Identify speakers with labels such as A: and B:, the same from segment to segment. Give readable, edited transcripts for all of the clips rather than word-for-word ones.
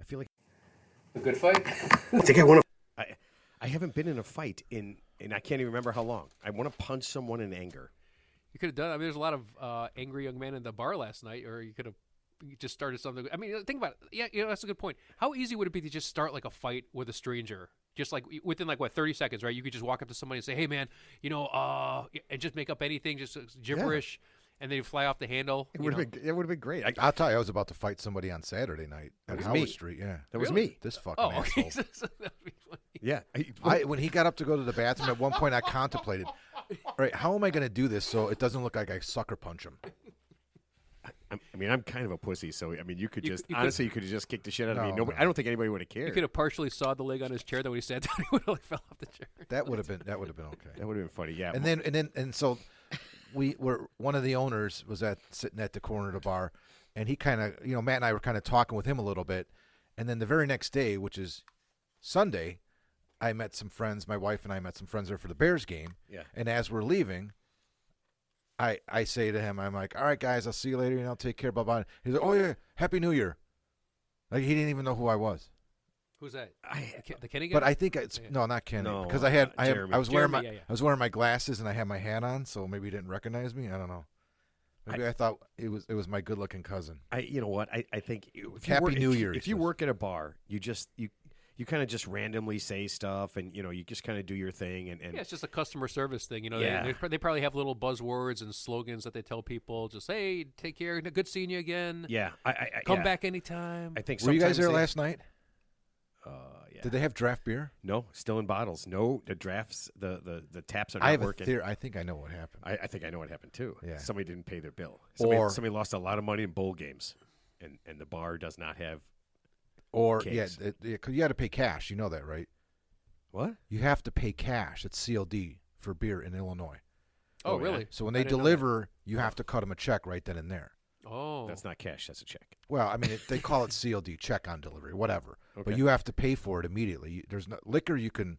A: feel like
B: A good fight?
A: I think I want to. I haven't been in a fight in I can't even remember how long. I want to punch someone in anger.
B: You could have done. I mean, there's a lot of angry young men in the bar last night, or you could have just started something. I mean, think about it. Yeah, that's a good point. How easy would it be to just start like a fight with a stranger? Just like within 30 seconds, right? You could just walk up to somebody and say, "Hey, man, and just make up anything, just gibberish." Yeah. And then you fly off the handle.
A: It would have been great.
C: I'll tell you, I was about to fight somebody on Saturday night at Howard Street. Yeah,
A: that was me.
C: This fucking asshole.
B: Okay. That'd be funny.
A: Yeah.
C: When he got up to go to the bathroom, at one point I contemplated, all right, how am I going to do this so it doesn't look like I sucker punch him?
A: I'm kind of a pussy, so I mean, you could have just kicked the shit out of me. Nobody,
C: no.
A: I don't think anybody would have cared.
B: You could have partially sawed the leg on his chair. That when he sat down, he would have fell off the chair.
C: That would have been okay.
A: That would have been funny. Yeah.
C: And so we were, one of the owners was sitting at the corner of the bar, and he kind of, Matt and I were kind of talking with him a little bit, and then the very next day, which is Sunday, I met some friends. My wife and I met some friends there for the Bears game.
A: Yeah.
C: And as we're leaving, I say to him, I'm like, all right, guys, I'll see you later, take care, blah-blah. He's like, oh, yeah, Happy New Year. Like, he didn't even know who I was.
B: Who's that? The Kenny guy?
C: But I think not Kenny.
A: No,
C: because I was wearing my glasses and I had my hat on, so maybe he didn't recognize me. I don't know. Maybe I thought it was my good-looking cousin.
A: You know what? I think
C: Happy New Year.
A: If you work at a bar, you kind of just randomly say stuff, and you just kind of do your thing, and
B: yeah, it's just a customer service thing.
A: Yeah.
B: They probably have little buzzwords and slogans that they tell people. Just hey, take care, good seeing you again.
A: Yeah,
B: come back anytime.
A: I think.
C: Were you guys there last night?
A: Yeah.
C: Did they have draft beer?
A: No, still in bottles. No, the drafts, the taps are not working.
C: I think I know what happened.
A: I think I know what happened too.
C: Yeah.
A: Somebody didn't pay their bill. Somebody lost a lot of money in bowl games, and the bar does not have.
C: Or
A: case.
C: because you had to pay cash. You know that, right?
A: What?
C: You have to pay cash. It's COD for beer in Illinois.
B: Oh, really?
C: Yeah. So when they deliver, you have to cut them a check right then and there.
B: Oh,
A: that's not cash. That's a check.
C: Well, I mean, they call it COD, check on delivery, whatever.
A: Okay.
C: But you have to pay for it immediately. There's no liquor. You can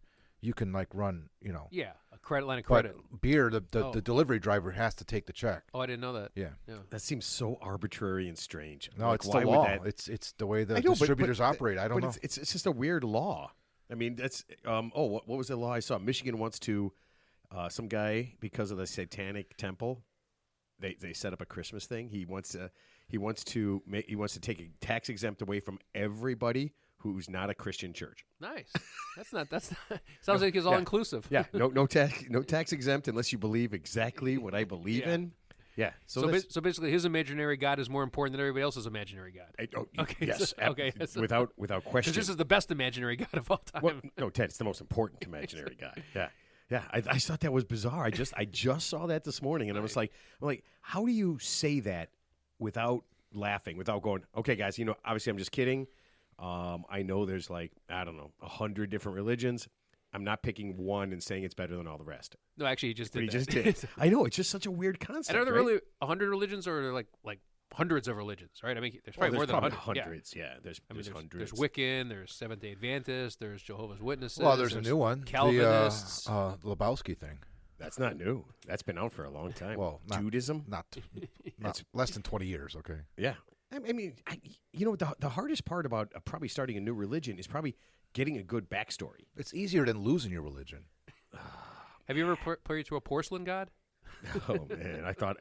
C: like run.
B: Yeah, a line of credit.
C: But beer, the delivery driver has to take the check.
B: Oh, I didn't know that.
C: Yeah.
A: That seems so arbitrary and strange.
C: No, it's the law. It's the way the distributors operate. I don't know.
A: It's just a weird law. I mean, that's what was the law I saw? Michigan wants to some guy, because of the Satanic Temple. They set up a Christmas thing. He wants to take a tax exempt away from everybody who's not a Christian church.
B: Nice. That's not sounds like it's all inclusive.
A: Yeah. No tax exempt unless you believe exactly what I believe in. Yeah.
B: So basically, his imaginary God is more important than everybody else's imaginary God.
A: Okay. Yes. Without question.
B: Because this is the best imaginary God of all time.
A: Well, no, Ted, it's the most important imaginary God. Yeah. Yeah, I thought that was bizarre. I just saw that this morning, and I'm like, how do you say that without laughing, without going, okay, guys, obviously I'm just kidding. I know there's 100 different religions. I'm not picking one and saying it's better than all the rest.
B: No, actually, he just did.
A: Just did. I know, it's just such a weird concept.
B: And are there really 100 religions, or are there like hundreds of religions, right? I mean, there's probably more than 100.
A: Hundreds, yeah. There's hundreds.
B: There's Wiccan, there's Seventh-day Adventists, there's Jehovah's Witnesses.
C: Well, there's a new one,
B: Calvinists.
C: The Lebowski thing.
A: That's not new. That's been out for a long time.
C: Well,
A: Judaism?
C: Not less than 20 years, okay.
A: Yeah. I mean, the hardest part about probably starting a new religion is probably getting a good backstory.
C: It's easier than losing your religion.
B: Have you ever prayed to a porcelain god?
A: Oh, man. I thought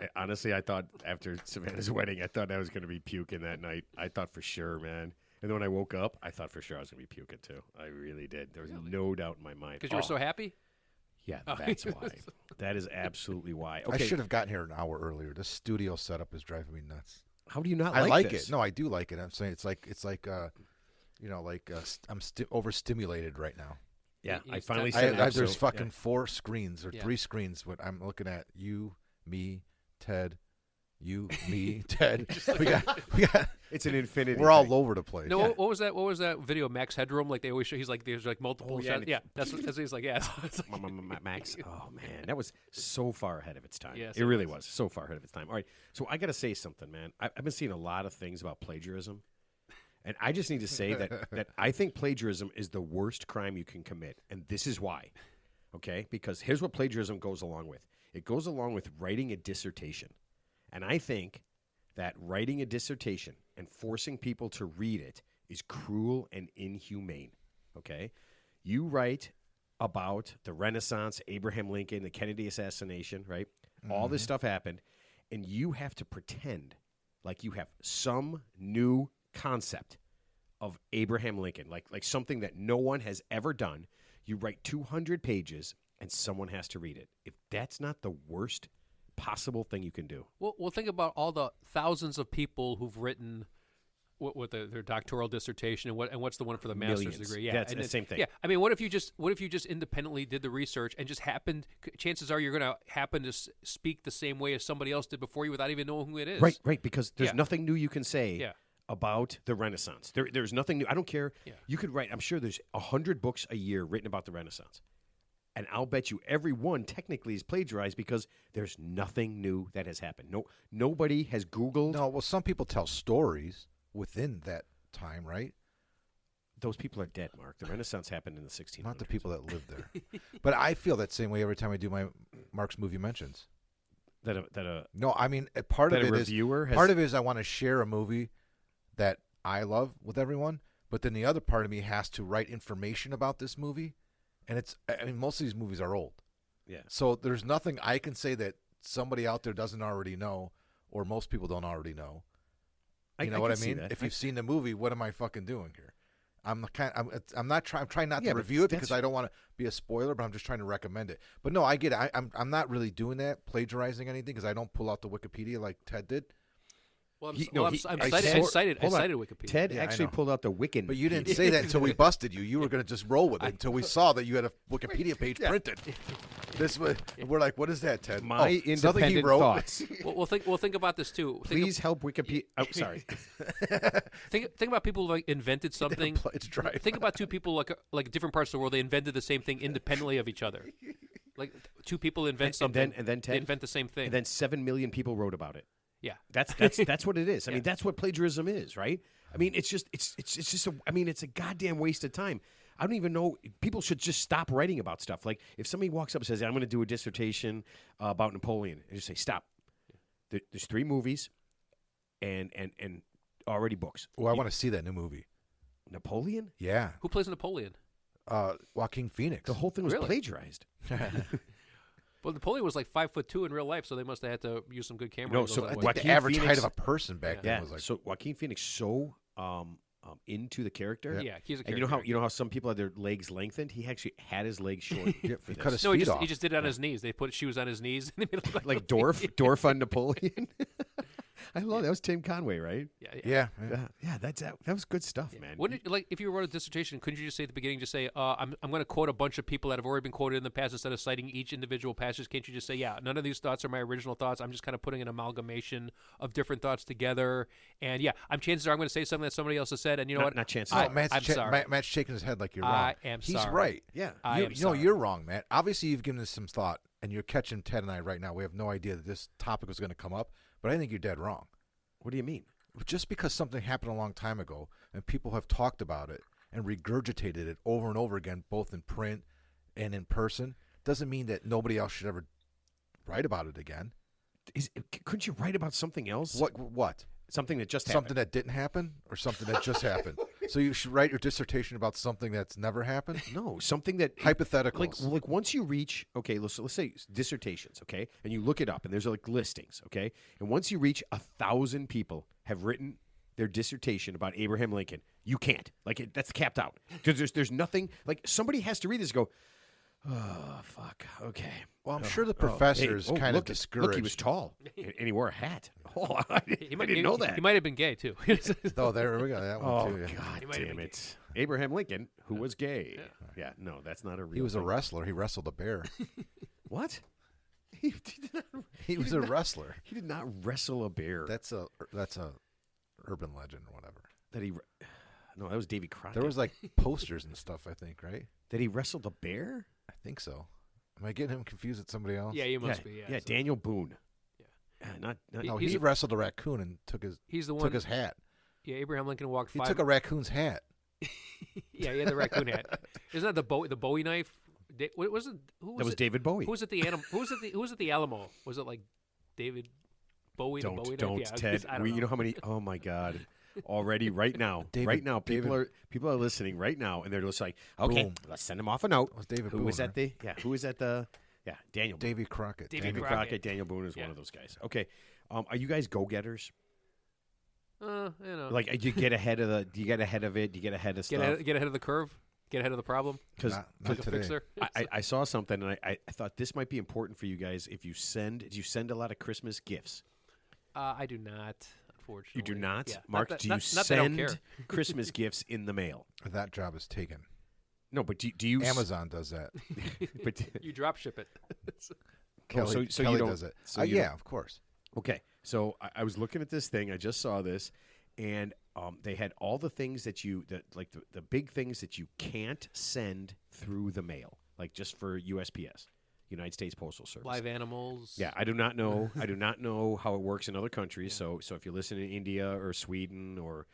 A: after Savannah's wedding, I thought I was going to be puking that night. I thought for sure, man. And then when I woke up, I thought for sure I was going to be puking too. I really did. There was no doubt in my mind.
B: Because you were so happy?
A: Yeah, that's why. That is absolutely why. Okay.
C: I should have gotten here an hour earlier. This studio setup is driving me nuts.
A: How do you not
C: I like
A: this?
C: it. No, I do like it. I'm saying it's like I'm overstimulated right now.
A: Yeah, I finally said that.
C: There's fucking 4 screens or 3 screens. What I'm looking at: you, me, Ted. You, me, Ted. we got.
A: It's an infinity.
C: We're all over the place.
B: No, what was that? What was that video? Max Headroom. Like they always show. He's like, there's like multiple shots. Yeah, that's what he's like. Yeah,
A: Max. Oh man, that was so far ahead of its time.
B: Yes,
A: it really was so far ahead of its time. All right, so I got to say something, man. I've been seeing a lot of things about plagiarism, and I just need to say that I think plagiarism is the worst crime you can commit, and this is why. Okay, because here's what plagiarism goes along with. It goes along with writing a dissertation. And I think that writing a dissertation and forcing people to read it is cruel and inhumane. Okay? You write about the Renaissance, Abraham Lincoln, the Kennedy assassination, right? All this stuff happened, and you have to pretend like you have some new concept of Abraham Lincoln, like something that no one has ever done. You write 200 pages, and someone has to read it. If that's not the worst possible thing you can do.
B: Well, think about all the thousands of people who've written what their doctoral dissertation and what's the one for the master's
A: Millions.
B: degree? Yeah,
A: That's
B: and
A: the same thing.
B: Yeah, I mean, what if you just independently did the research and just happened? Chances are you're going to happen to speak the same way as somebody else did before you without even knowing who it is.
A: Right, because there's
B: Yeah.
A: nothing new you can say
B: Yeah.
A: about the Renaissance. There's nothing new. I don't care.
B: Yeah.
A: You could write, I'm sure there's 100 books a year written about the Renaissance. And I'll bet you every one technically is plagiarized because there's nothing new that has happened. Nobody has Googled.
C: No, well, some people tell stories within that time, right?
A: Those people are dead, Mark. The Renaissance happened in the 1600s.
C: Not the people that lived there. But I feel that same way every time I do my Mark's movie mentions. No, I mean part of
A: that a
C: it is
A: reviewer has-
C: part of it is I want to share a movie that I love with everyone, but then the other part of me has to write information about this movie, and I mean most of these movies are old.
A: Yeah.
C: So there's nothing I can say that somebody out there doesn't already know, or most people don't already know. You know what I
A: can see
C: mean?
A: that.
C: If you've seen the movie, what am I fucking doing here? I'm trying not
A: Yeah,
C: to
A: but
C: review it because
A: that's-
C: I don't want to be a spoiler, but I'm just trying to recommend it. But no, I get it. I'm not really doing that, plagiarizing anything, because I don't pull out the Wikipedia like Ted did.
B: Well,
A: I
B: cited Wikipedia.
A: Ted
C: Yeah, I
A: actually
C: know.
A: pulled out the Wiccan.
C: But you didn't say that until we busted you. You were going to just roll with it until we saw that you had a Wikipedia page printed. This was, we're like, what is that, Ted?
A: My
C: oh, something he
A: independent
C: wrote.
A: thoughts.
B: We'll think about this too.
A: Please help Wikipedia. Oh, sorry.
B: Think about people who, like invented something.
C: It's dry.
B: Think about two people like different parts of the world. They invented the same thing independently of each other. Like two people invent something,
A: and then Ted,
B: they invent the same thing.
A: And then 7 million people wrote about it.
B: Yeah,
A: that's what it is. I
B: Yeah.
A: mean, that's what plagiarism is, right? I mean, it's just it's a goddamn waste of time. I don't even know. People should just stop writing about stuff. Like if somebody walks up and says, "I'm going to do a dissertation about Napoleon," and just say, "Stop." There's 3 movies, and already books.
C: Oh, I want to see that new movie.
A: Napoleon.
C: Yeah.
B: who plays Napoleon?
C: Joaquin Phoenix.
A: The whole thing was
B: Really?
A: plagiarized.
B: Well, Napoleon was like 5'2" in real life, so they must have had to use some good camera.
A: No,
B: angles
A: so
B: on
C: I
B: what-
C: think
A: Joaquin
C: the average
A: Phoenix-
C: height of a person back
A: Yeah.
C: then was like.
A: So Joaquin Phoenix so into the character.
B: yeah, he's a
A: And
B: character.
A: you know how some people had their legs lengthened. He actually had his legs short.
C: Yeah,
A: for
C: he
A: this.
C: cut his
B: No, he
C: feet
B: just,
C: off.
B: he just did it on his knees. They put shoes on his knees. And they made it look
A: like Dorf on Napoleon. I love that was Tim Conway, right?
B: Yeah.
C: Yeah.
A: That was good stuff, man.
B: Wouldn't it, like if you wrote a dissertation, couldn't you just say at the beginning, just say, I'm going to quote a bunch of people that have already been quoted in the past instead of citing each individual passage? Can't you just say, yeah, none of these thoughts are my original thoughts. I'm just kind of putting an amalgamation of different thoughts together. And yeah, chances are I'm going to say something that somebody else has said. And you know what?
A: Not chances.
C: Oh,
A: are.
C: Matt's,
B: sorry.
C: Matt's shaking his head like you're wrong.
B: I am
C: He's
B: sorry.
C: right.
A: Yeah.
B: I am
C: No,
B: sorry.
C: you're wrong, Matt. Obviously, you've given this some thought, and you're catching Ted and I right now. We have no idea that this topic was going to come up, but I think you're dead wrong.
A: What do you mean?
C: Just because something happened a long time ago and people have talked about it and regurgitated it over and over again, both in print and in person, doesn't mean that nobody else should ever write about it again.
A: Couldn't you write about something else?
C: What?
A: Something that just
C: Something
A: happened.
C: that didn't happen or something that just happened? So you should write your dissertation about something that's never happened?
A: No, something that
C: Hypotheticals.
A: like once you reach let's say dissertations, okay, and you look it up, and there's like listings, okay, and once you reach 1,000 people have written their dissertation about Abraham Lincoln, you can't that's capped out because there's nothing like somebody has to read this and go, oh fuck, okay.
C: Well, I'm sure the professors kind of
A: look,
C: discouraged.
A: Look, he was tall and he wore a hat. Oh, I didn't know that.
B: He might have been gay too.
C: Oh, there we go. That one
A: Oh,
C: too. Yeah.
A: God
B: might have
A: damn
B: been
A: it. Abraham Lincoln, who was gay. Yeah, no, that's not a real
C: He was a
A: thing.
C: wrestler. He wrestled a bear.
A: What? He did not,
C: He was a wrestler.
A: he did not wrestle a bear.
C: That's a urban legend or whatever.
A: No, that was Davy Crockett.
C: There was like posters and stuff, I think, right?
A: That he wrestled a bear?
C: I think so. Am I getting him confused with somebody else?
B: Yeah, you must be.
A: Yeah,
B: So
A: Daniel Boone.
B: Yeah.
A: Not
C: No,
B: He's
C: he
B: a-
C: wrestled a raccoon and took
B: he's the one.
C: his hat.
B: Yeah, Abraham Lincoln walked
C: He
B: 5.
C: took a raccoon's hat.
B: Yeah, he had the raccoon hat. Isn't that the Bowie knife? What was it? Who was
A: that was
B: it?
A: David Bowie.
B: Who was at the animal? Who was at the Alamo? Was it like David Bowie? the Bowie
A: Don't,
B: knife? Yeah,
A: Ted.
B: I don't
A: You know how many? Oh my God! already right now. Right now, people are listening right now, and they're just like, okay,
C: Boom.
A: let's send him off a note.
C: was David
A: Who
C: Boone,
A: was at
C: right?
A: the? Yeah, who was at the? Yeah, Daniel. Boone.
C: Davy Crockett.
B: Davy
A: Crockett. Daniel Boone is one of those guys. Okay, are you guys go-getters?
B: You know,
A: Like, do you get ahead of the? Do you get ahead of it? Do you get ahead of stuff?
B: get ahead of the curve, get ahead of the problem.
A: Because
C: Not
B: Like a
C: today.
B: fixer.
A: I saw something, and I thought this might be important for you guys. If you send, do you send a lot of Christmas gifts?
B: I do not, unfortunately.
A: You do not,
B: Yeah.
A: Mark.
B: Not
A: do you
B: not that I don't
A: send
B: care.
A: Christmas gifts in the mail?
C: That job is taken.
A: No, but do you?
C: Amazon does that.
A: But,
B: You drop ship it.
C: Kelly,
A: so
C: Kelly
A: you don't-
C: does it.
A: so you
C: Yeah,
A: don't-
C: of course.
A: okay, so I was looking at this thing. I just saw this, and they had all the things that the big things that you can't send through the mail, like just for USPS, United States Postal Service.
B: Live animals.
A: Yeah, I do not know. I do not know how it works in other countries. So if you listen in India or Sweden or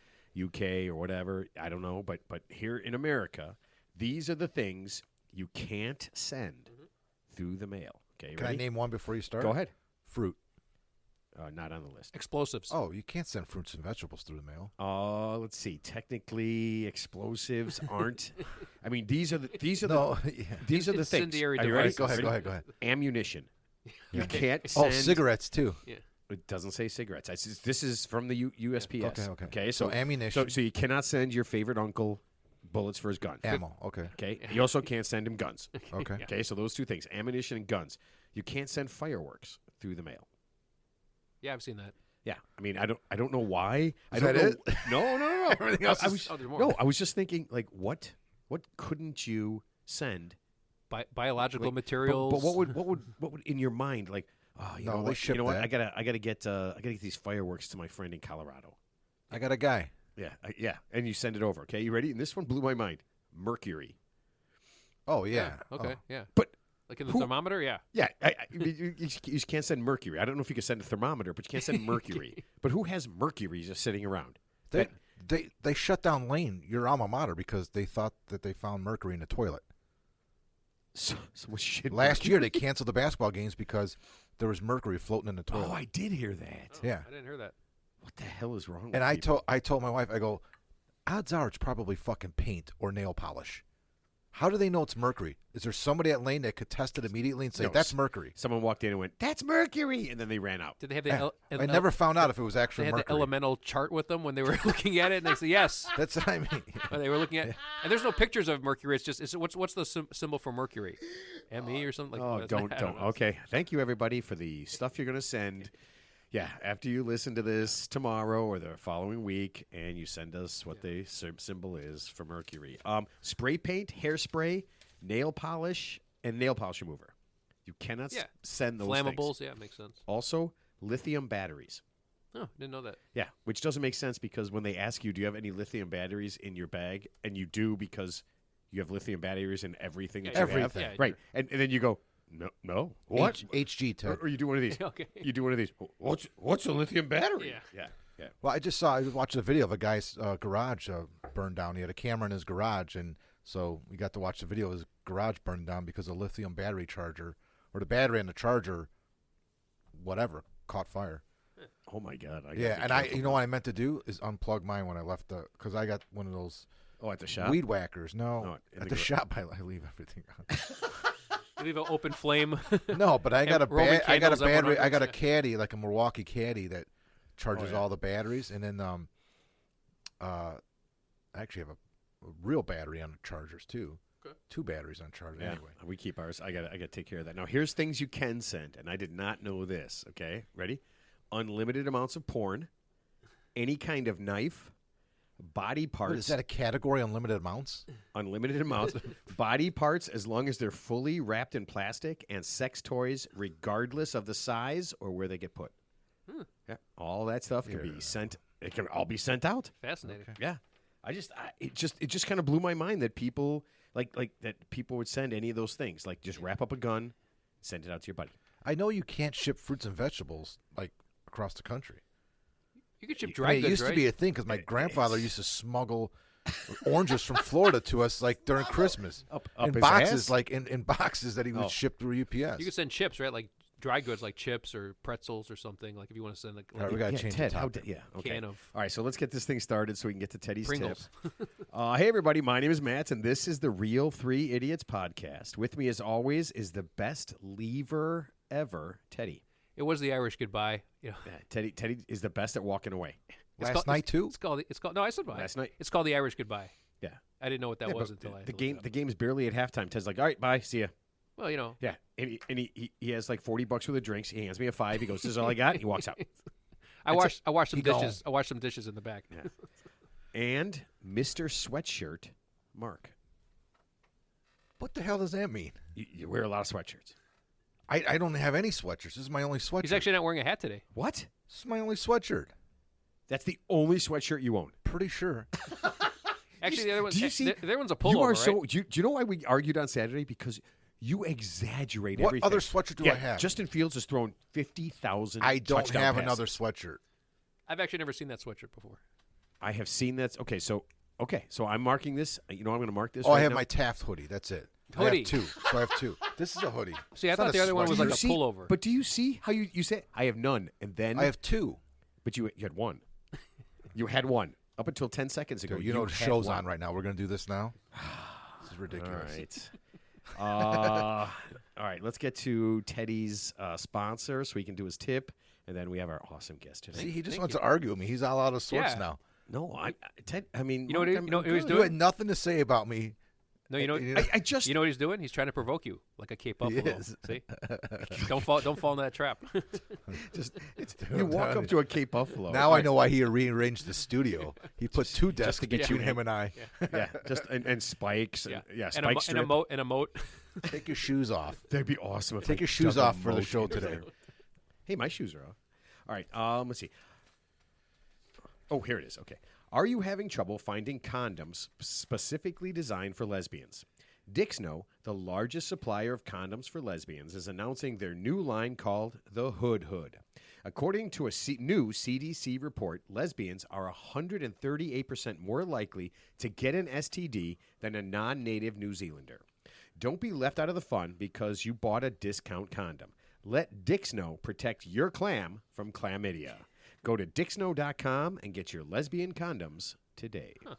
A: UK or whatever, I don't know. But here in America, these are the things you can't send through the mail. Okay,
C: Can I
A: ready?
C: name one before you start?
A: Go ahead.
C: Fruit.
A: Not on the list.
B: Explosives.
C: Oh, you can't send fruits and vegetables through the mail.
A: Let's see. Technically, explosives aren't. I mean, these are the
C: No, yeah.
A: these are the things.
B: Incendiary
A: Are you ready?
B: devices.
C: Go ahead.
A: Ammunition. You can't
C: Oh,
A: send.
C: cigarettes too.
A: It doesn't say cigarettes. This is from the USPS.
C: Okay.
A: So
C: ammunition.
A: So you cannot send your favorite uncle bullets for his gun.
C: Ammo. Okay.
A: Okay. You also can't send him guns.
C: Okay.
A: Okay. So those two things: ammunition and guns. You can't send fireworks through the mail.
B: Yeah, I've seen that.
A: Yeah. I mean, I don't know why. I
C: Is
A: don't
C: that
A: know. No.
C: Everything else
A: I
C: is-
A: was,
B: Oh, there's more.
A: no, I was just thinking, like, what couldn't you send?
B: Biological
A: Like,
B: materials.
A: But what would in your mind, like, oh, you
C: No,
A: know
C: they
A: what? You
C: ship
A: know what?
C: that.
A: I gotta get these fireworks to my friend in Colorado.
C: I got a guy.
A: Yeah, and you send it over. Okay, you ready? And this one blew my mind. Mercury.
C: Oh yeah.
B: Okay.
C: Oh.
B: Yeah.
A: But
B: Like in the
A: who-
B: thermometer. Yeah.
A: yeah, you just can't send mercury. I don't know if you can send a thermometer, but you can't send mercury. But who has mercury just sitting around?
C: They shut down Lane, your alma mater, because they thought that they found mercury in the toilet.
A: So what shit?
C: Last year they canceled the basketball games because there was mercury floating in the toilet.
A: Oh, I did hear that.
C: Yeah.
B: I didn't hear that.
A: What the hell is wrong?
C: And
A: with people?
C: I told my wife, I go, odds are it's probably fucking paint or nail polish. How do they know it's mercury? Is there somebody at Lane that could test it immediately and say
A: No,
C: that's mercury?
A: Someone walked in and went, "That's mercury," and then they ran out.
B: Did they have the?
C: Yeah. I never found out if it was
B: They
C: actually
B: had the
C: mercury.
B: elemental chart with them when they were looking at it, and they said yes.
C: That's what I mean.
B: When they were looking at, and there's no pictures of mercury. It's just what's the symbol for mercury? ME or something like
A: Oh,
B: that.
A: don't.
B: I know.
A: Okay, thank you everybody for the stuff you're gonna send. Yeah, after you listen to this tomorrow or the following week, and you send us what the symbol is for mercury. Spray paint, hairspray, nail polish, and nail polish remover. You cannot send those
B: Flammables.
A: things.
B: Yeah, makes sense.
A: Also, lithium batteries.
B: Oh, didn't know that.
A: Yeah, which doesn't make sense because when they ask you, do you have any lithium batteries in your bag? And you do because you have lithium batteries in everything that you have.
C: Everything.
B: Yeah,
A: Right. And then you go, no. What?
C: HG, Ted.
A: Or you do one of these.
B: Okay.
A: You do one of these. What's a lithium battery?
B: Yeah.
A: Yeah.
C: Well, I was watching a video of a guy's garage burned down. He had a camera in his garage, and so we got to watch the video of his garage burned down because a lithium battery charger, or the battery and the charger, whatever, caught fire.
A: Oh my God.
C: Yeah, and you know what I meant to do is unplug mine when I left because I got one of those
A: Oh, at the shop?
C: weed whackers. No,
A: No, in
C: at
A: the
C: the shop I leave everything on.
B: You leave an open flame.
C: No, but I got a
B: Roman
C: I got a
B: candles at
C: battery.
B: 100,
C: I got a
B: yeah.
C: caddy, like a Milwaukee caddy that charges
A: yeah.
C: all the batteries, and then I actually have a real battery on the chargers too.
B: Okay.
C: 2 batteries on chargers.
A: Yeah,
C: Anyway,
A: we keep ours. I gotta take care of that. Now, here's things you can send, and I did not know this. Okay, ready? Unlimited amounts of porn, any kind of knife, body parts.
C: what, is that a category? Unlimited amounts?
A: Unlimited amounts, body parts as long as they're fully wrapped in plastic, and sex toys regardless of the size or where they get put. Yeah, all that stuff can be sent. It can all be sent out.
B: Fascinating.
A: Yeah, it just kind of blew my mind that people like that people would send any of those things. Like just wrap up a gun, send it out to your buddy.
C: I know you can't ship fruits and vegetables like across the country.
B: You could ship
C: I
B: dry
C: mean, it
B: goods,
C: used
B: right?
C: to be a thing because my grandfather used to smuggle oranges from Florida to us like during Christmas
A: Up
C: in
A: his
C: boxes,
A: ass?
C: like in boxes that he would
A: Oh.
C: ship through UPS.
B: You could send chips, right? Like dry goods like chips or pretzels or something. Like if you want to send
C: All right, we got to change
A: Ted,
C: the
A: how
C: topic.
A: okay.
B: can of
A: All right, so let's get this thing started so we can get to Teddy's
B: Pringles.
A: tip. Hey, everybody, my name is Matt, and this is the Real Three Idiots podcast. With me, as always, is the best lever ever, Teddy.
B: It was the Irish goodbye. You know,
A: Teddy is the best at walking away.
C: Last night, too?
B: It's called. No, I said bye.
A: Last night?
B: It's called the Irish goodbye.
A: Yeah.
B: I didn't know what that was
A: but
B: until I
A: the game's barely at halftime. Ted's like, all right, bye, see ya.
B: Well, you know.
A: Yeah, and he has like $40 worth of drinks. He hands me a $5. He goes, "This is all I got." And he walks out.
B: I washed some
C: He
B: dishes. I washed some dishes in the back.
A: Yeah. And Mr. Sweatshirt, Mark.
C: What the hell does that mean?
A: You wear a lot of sweatshirts.
C: I don't have any sweatshirts. This is my only sweatshirt.
B: He's actually not wearing a hat today.
A: What?
C: This is my only sweatshirt.
A: That's the only sweatshirt you own.
C: Pretty sure.
B: Actually, the other one's,
A: do you see-
B: the other one's a pullover,
A: You are
B: right?
A: so. Do you know why we argued on Saturday? Because you exaggerate
C: What
A: everything.
C: other sweatshirt do I have?
A: Justin Fields has thrown 50,000.
C: I don't
A: touchdown
C: have
A: passes.
C: another sweatshirt.
B: I've actually never seen that sweatshirt before.
A: I have seen that. Okay, so I'm marking this. You know, I'm going to mark this.
C: Oh,
A: right
C: I have
A: now.
C: my Taft hoodie. That's it.
B: Hoodie.
C: I have two. So I have two. This is a hoodie.
B: See, I
C: It's
B: thought
C: not
B: the other one was
C: sweatshirt.
B: like a
A: See-
B: pullover.
A: But do you see how you say I have none, and then
C: I have two.
A: But you had one. You had one up until 10 seconds ago.
C: Dude, you know what
A: had
C: show's
A: one.
C: on right now. We're going to do this now. This is ridiculous.
A: All right. Let's get to Teddy's sponsor so he can do his tip, and then we have our awesome guest today.
C: See, he just
B: Thank
C: wants
B: you.
C: to argue with me. He's all out of sorts
B: Yeah.
C: now.
A: No, Ted. I mean,
B: You know what he-
A: Mark,
B: you know what he was
A: I'm
C: You
A: good.
C: had nothing to say about me.
B: No, you know,
A: I just
B: you know what he's doing? He's trying to provoke you, like a Cape
C: He
B: Buffalo.
C: is.
B: See, don't fall into that trap.
A: you walk up to a Cape Buffalo.
C: Now I know why he rearranged the studio. He put two desks
A: to get
C: between
A: you
C: him and I.
A: yeah, just and spikes. And,
B: Yeah,
A: spike
B: and a
A: strip.
B: moat, and a moat.
C: Take your shoes off.
A: That'd be awesome. If
C: Take
A: I
C: your shoes
A: dug a
C: off for the
A: moat
C: show
A: into
C: today.
A: there. Hey, my shoes are off. All right. Let's see. Oh, here it is. Okay. Are you having trouble finding condoms specifically designed for lesbians? Dixno, the largest supplier of condoms for lesbians, is announcing their new line called the Hood Hood. According to a new CDC report, lesbians are 138% more likely to get an STD than a non-native New Zealander. Don't be left out of the fun because you bought a discount condom. Let Dixno protect your clam from chlamydia. Go to Dixno.com and get your lesbian condoms today.
B: Huh.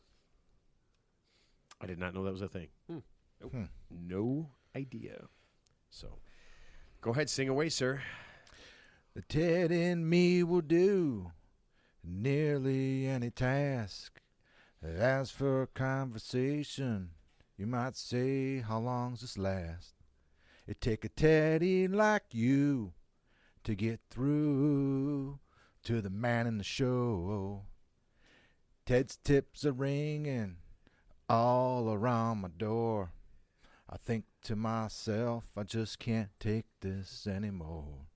A: I did not know that was a thing. Nope.
C: Hmm.
A: No idea. So, go ahead, sing away, sir.
C: The Ted and me will do nearly any task. As for conversation, you might say, how long's this last? It take a Teddy like you to get through to the man in the show. Ted's tips are ringing all around my door. I think to myself, I just can't take this anymore.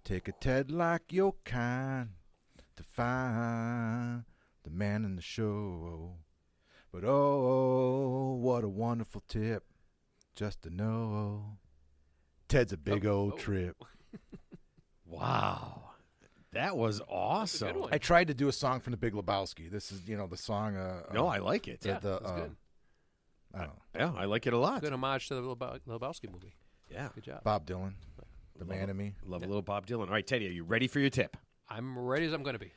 C: Take a Ted like your kind to find the man in the show. But oh, what a wonderful tip just to know Ted's a big old trip.
A: Wow. That was awesome.
B: good one.
C: I tried to do a song from the Big Lebowski. This is, the song.
A: No, I like it.
B: Yeah, that's good.
C: I don't know.
A: Yeah, I like it a lot.
B: Good homage to the Lebowski movie.
A: Yeah.
B: Good job.
C: Bob Dylan, the man in me.
A: Love a little Bob Dylan. All right, Teddy, are you ready for your tip?
B: I'm ready as I'm going to be.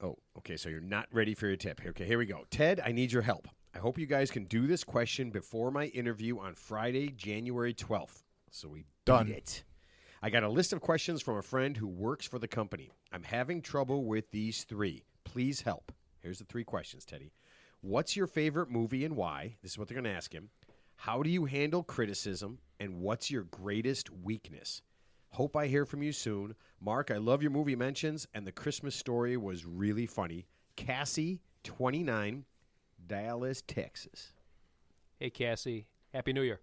A: Oh, okay, so you're not ready for your tip. Okay, here we go. Ted, I need your help. I hope you guys can do this question before my interview on Friday, January 12th. So we
C: Done.
A: beat it. I got a list of questions from a friend who works for the company. I'm having trouble with these three. Please help. Here's the three questions, Teddy. What's your favorite movie and why? This is what they're going to ask him. How do you handle criticism? And what's your greatest weakness? Hope I hear from you soon. Mark, I love your movie mentions, and the Christmas Story was really funny. Cassie, 29, Dallas, Texas.
B: Hey, Cassie. Happy New Year.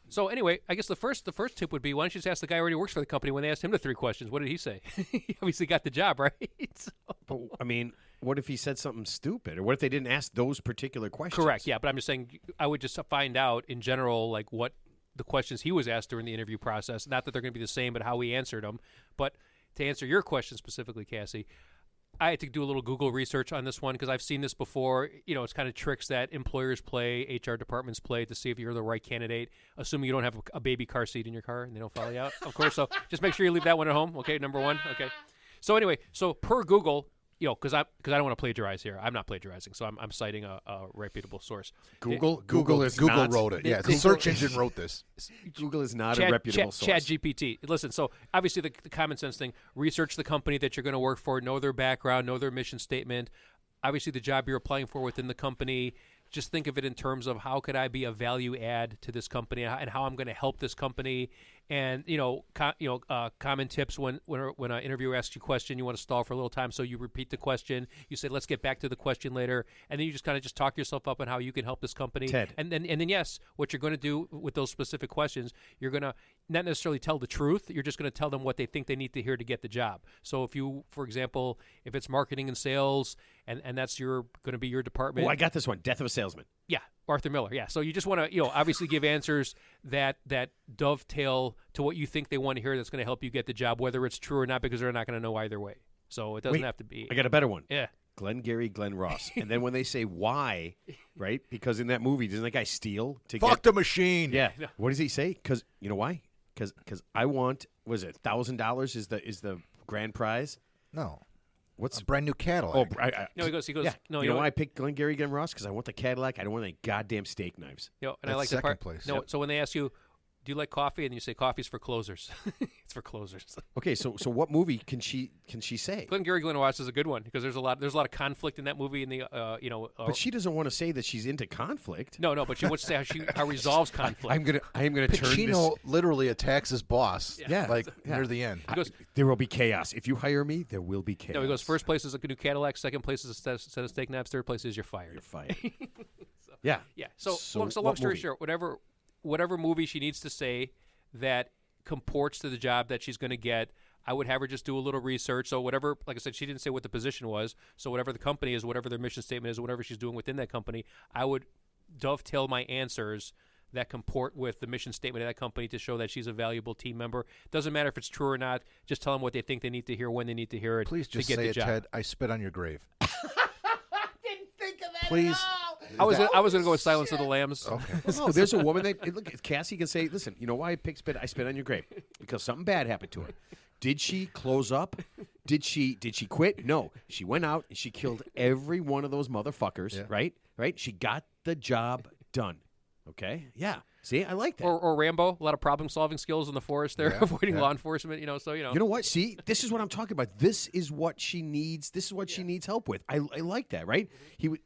B: So anyway, I guess the first tip would be, why don't you just ask the guy who already works for the company when they asked him the three questions? What did he say? He obviously got the job, right? So-
A: But, I mean, what if he said something stupid? Or what if they didn't ask those particular questions?
B: Correct, yeah. But I'm just saying I would just find out in general, like, what the questions he was asked during the interview process. Not that they're going to be the same, but how he answered them. But to answer your question specifically, Cassie, I had to do a little Google research on this one because I've seen this before. It's kind of tricks that employers play, HR departments play to see if you're the right candidate, assuming you don't have a baby car seat in your car and they don't follow you out, of course. So just make sure you leave that one at home. Okay, number one. Okay. So anyway, per Google, because I don't want to plagiarize here. I'm not plagiarizing, so I'm citing a reputable source.
A: Google
C: wrote it. Yeah, the search engine wrote this.
A: Google is not a reputable source.
B: ChatGPT. Listen, so obviously the common sense thing, research the company that you're going to work for, know their background, know their mission statement, obviously the job you're applying for within the company. Just think of it in terms of how could I be a value add to this company and how I'm going to help this company. And common tips when an interviewer asks you a question, you want to stall for a little time, so you repeat the question. You say, "Let's get back to the question later," and then you just kind of talk yourself up on how you can help this company.
A: Ted.
B: And then yes, what you're going to do with those specific questions, you're going to not necessarily tell the truth. You're just going to tell them what they think they need to hear to get the job. So if you, for example, if it's marketing and sales, and that's going to be your department.
A: Oh, I got this one. Death of a salesman.
B: Yeah, Arthur Miller. Yeah, so you just want to, obviously give answers that dovetail to what you think they want to hear. That's going to help you get the job, whether it's true or not, because they're not going to know either way. So it doesn't have to be.
A: I got a better one.
B: Yeah.
A: Glenn Ross. And then when they say why, right? Because in that movie, doesn't that guy steal to
C: Fuck the machine?
A: Yeah. What does he say? Because you know why? Because I want. Was it $1,000 is the grand prize?
C: No.
A: What's
C: a brand new Cadillac?
B: He goes.
A: Yeah.
B: No,
A: you know why I picked Glenn Ross? Because I want the Cadillac. I don't want any goddamn steak knives.
B: And
C: that's
B: I like
C: second
B: the part.
C: place.
B: No,
C: Yep.
B: so when they ask you, do you like coffee? And you say coffee's for closers. It's for closers.
A: Okay, so what movie can she say?
B: Glenn Ross is a good one because there's a lot of conflict in that movie. In the
A: But she doesn't want to say that she's into conflict.
B: No, but she wants to say how resolves conflict.
A: I am gonna turn this.
C: Pacino literally attacks his boss.
A: Yeah.
C: Near the end.
B: He goes,
A: there will be chaos if you hire me. There will be chaos.
B: No, he goes. First place is a new Cadillac. Second place is a set of steak knives. Third place is you're fired.
A: You're fired. Yeah.
B: Yeah. So long
A: what
B: story
A: movie?
B: short, whatever movie she needs to say that comports to the job that she's going to get, I would have her just do a little research. So whatever, like I said, she didn't say what the position was. So whatever the company is, whatever their mission statement is, whatever she's doing within that company, I would dovetail my answers that comport with the mission statement of that company to show that she's a valuable team member. Doesn't matter if it's true or not. Just tell them what they think they need to hear when they need to hear it.
C: Please just
B: to get
C: say
B: the
C: it,
B: job.
C: Ted. I spit on your grave.
A: Didn't think of that.
C: Please.
B: I was going to go with Silence of the Lambs.
C: Okay.
A: No, there's a woman that look. Cassie can say, "Listen, you know why I spit on your grave? Because something bad happened to her. Did she close up? Did she quit? No. She went out and she killed every one of those motherfuckers.
C: Yeah.
A: Right. She got the job done. Okay. Yeah. See, I like that.
B: Or Rambo, a lot of problem-solving skills in the forest there, avoiding law enforcement. So
A: You know what? See, this is what I'm talking about. This is what she needs. This is what she needs help with. I like that, right? He would,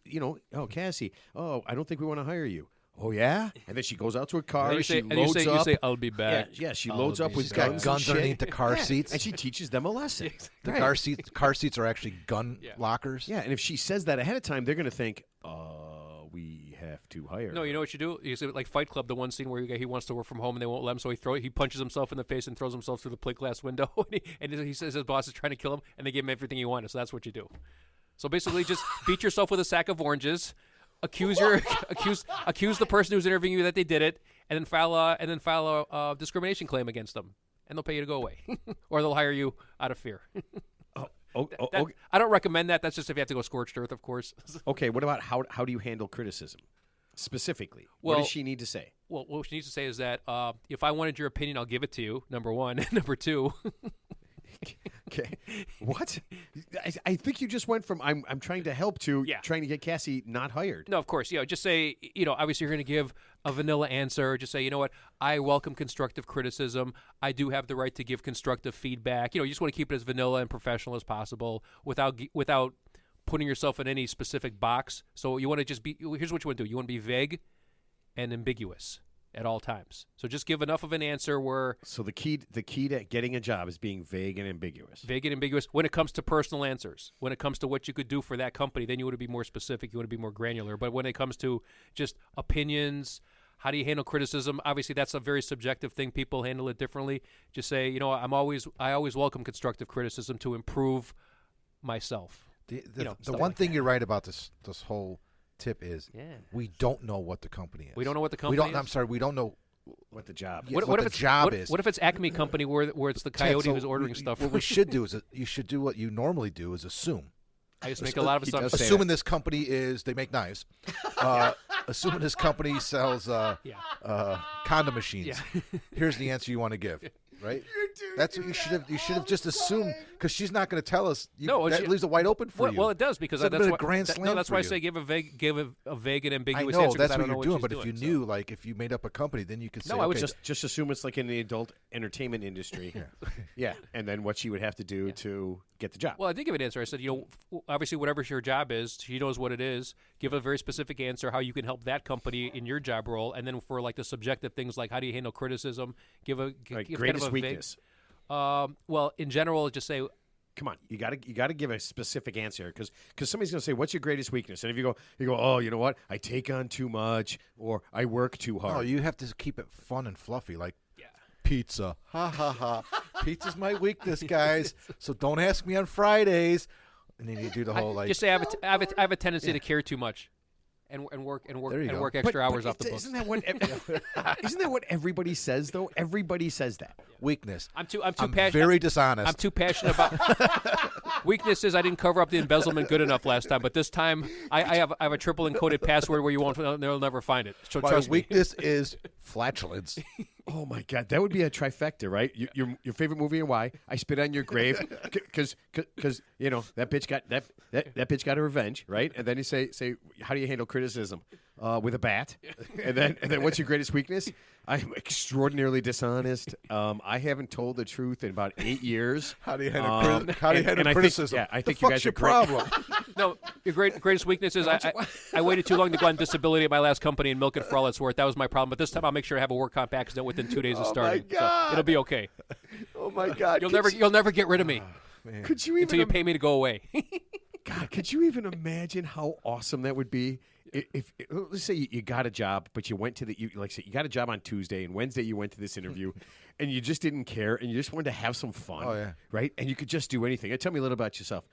A: oh, Cassie, I don't think we want to hire you. Oh, yeah? And then she goes out to her car.
B: And
A: she loads up.
B: You say, I'll be back.
A: Yeah, she loads up with
C: She's got
A: guns
C: guns
A: and shit.
C: underneath the car seats.
A: And she teaches them a lesson.
C: The
A: Right.
C: car seats are actually gun lockers.
A: Yeah, and if she says that ahead of time, they're going to think, we have to hire
B: No,
A: her.
B: you know what you do? You say, like Fight Club, the one scene where he wants to work from home and they won't let him, so he punches himself in the face and throws himself through the plate glass window. and he says his boss is trying to kill him, and they give him everything he wanted. So that's what you do. So basically, just beat yourself with a sack of oranges, accuse the person who's interviewing you that they did it, and then file a discrimination claim against them, and they'll pay you to go away, or they'll hire you out of fear. I don't recommend that. That's just if you have to go scorched earth, of course.
A: Okay, what about how do you handle criticism? Specifically, what does she need to say?
B: Well, what she needs to say is that if I wanted your opinion, I'll give it to you, number one. Number two.
A: Okay. What? I think you just went from I'm trying to help to trying to get Cassie not hired.
B: No, of course. Just say, obviously you're going to give a vanilla answer. Just say, you know what? I welcome constructive criticism. I do have the right to give constructive feedback. You just want to keep it as vanilla and professional as possible without putting yourself in any specific box. So you want to just be, here's what you want to do. You want to be vague and ambiguous at all times. So just give enough of an answer where...
A: So the key to getting a job is being vague and ambiguous.
B: Vague and ambiguous when it comes to personal answers. When it comes to what you could do for that company, then you want to be more specific. You want to be more granular. But when it comes to just opinions, how do you handle criticism? Obviously, that's a very subjective thing. People handle it differently. Just say, I always welcome constructive criticism to improve myself.
C: The one thing you're right about this whole tip is we don't know what the company is.
B: We don't know what the company is?
C: I'm sorry, we don't know
A: what the job
C: is. What the job is.
B: What if it's Acme Company where it's the coyote who's ordering stuff?
C: What we should do is you should do what you normally do is assume.
B: I used to make a lot of
A: He does
B: assumptions.
A: say
C: Assuming this company they make knives. Assuming this company sells condom machines.
B: Yeah.
C: Here's the answer you want to give, right? That's what you should have. You should have just assumed because she's not going to tell us.
B: No,
C: that leaves it wide open for you.
B: Well, it does because
C: It's
B: that's
C: been a
B: why.
C: grand slam
B: that's
C: for
B: why I
C: you.
B: say give a vague and
C: I
B: ambiguous
C: know
B: answer. 'Cause
C: that's
B: I
C: what
B: don't know
C: you're doing,
B: she's
C: but if you
B: doing,
C: knew, like, if you made up a company, then you could say,
B: No, I would
C: okay,
A: Just assume it's like in the adult entertainment industry. Yeah. And then what she would have to do to get the job.
B: Well, I did give an answer. I said, obviously, whatever your job is, she knows what it is. Give a very specific answer how you can help that company in your job role, and then for like the subjective things like how do you handle criticism, give
A: Right,
B: give
A: greatest
B: kind of a
A: weakness.
B: Well, in general, just say
A: Come on, you got to give a specific answer because somebody's going to say, "What's your greatest weakness?" And if you go, "Oh, you know what? I take on too much, or I work too hard."
C: no, you have to keep it fun and fluffy, like
B: Yeah.
C: pizza. Ha ha ha! Pizza's my weakness, guys. So don't ask me on Fridays. And then you do the whole like.
B: just say I have a tendency to care too much, and work
C: There you go.
B: work extra hours off the books.
A: Isn't that what? Isn't that what everybody says though? Everybody says that.
C: Weakness.
B: I'm too passionate.
C: very dishonest.
B: I'm too passionate about weakness. Is I didn't cover up the embezzlement good enough last time, but this time I have a triple encoded password where they'll never find it. So
C: My
B: trust me.
C: weakness is flatulence.
A: Oh my God, that would be a trifecta, right? Your favorite movie and why? I spit on your grave because you know that bitch got that bitch got her revenge, right? And then you say how do you handle criticism with a bat? And then what's your greatest weakness? I'm extraordinarily dishonest. I haven't told the truth in about 8 years.
C: How do you handle criticism?
A: I think
C: the
A: you guys
C: fuck's
A: are
C: your
A: great.
C: problem.
B: No, your greatest weakness is I waited too long to go on disability at my last company and milk it for all it's worth. That was my problem. But this time I'll make sure I have a work comp accident within 2 days of starting.
C: God.
B: So it'll be okay.
A: Oh my God,
B: You'll never get rid of me
A: Could you
B: until you
A: even
B: pay me to go away.
A: God, could you even imagine how awesome that would be? If let's say you got a job, but you went to you got a job on Tuesday, and Wednesday you went to this interview, and you just didn't care, and you just wanted to have some fun.
C: Oh, yeah.
A: Right, and you could just do anything. Tell me a little about yourself.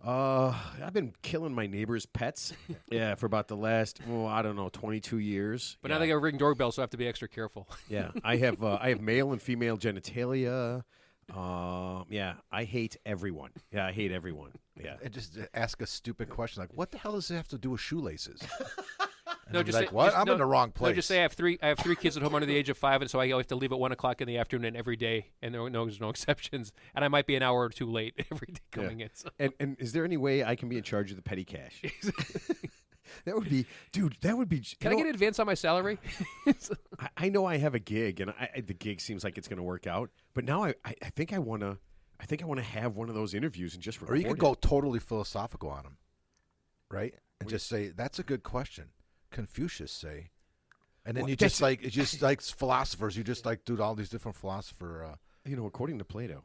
A: I've been killing my neighbor's pets, for about the last 22 years.
B: But now they got a ring doorbell, so I have to be extra careful.
A: Yeah, I have male and female genitalia. I hate everyone. Yeah, I hate everyone. Yeah.
C: And just ask a stupid question like, "What the hell does it have to do with shoelaces?" And
B: No,
C: I'd be
B: just
C: like,
B: say,
C: "What?
B: just-
C: I'm
B: no,
C: in the wrong place."
B: No, just say I have three kids at home under the age of 5, and so I have to leave at 1:00 in the afternoon every day, and there's no exceptions, and I might be an hour or two late every day coming in. So.
A: And is there any way I can be in charge of the petty cash? That would be, dude. That would be.
B: Can I get an advance on my salary?
A: I know I have a gig, and the gig seems like it's going to work out. But now I think I want to. I think I want to have one of those interviews and just record
C: Or you could
A: it.
C: go totally philosophical on them, right? And just say, "That's a good question." Confucius say, and then
A: Well,
C: you just like philosophers. You just like do all these different philosopher.
A: According to Plato,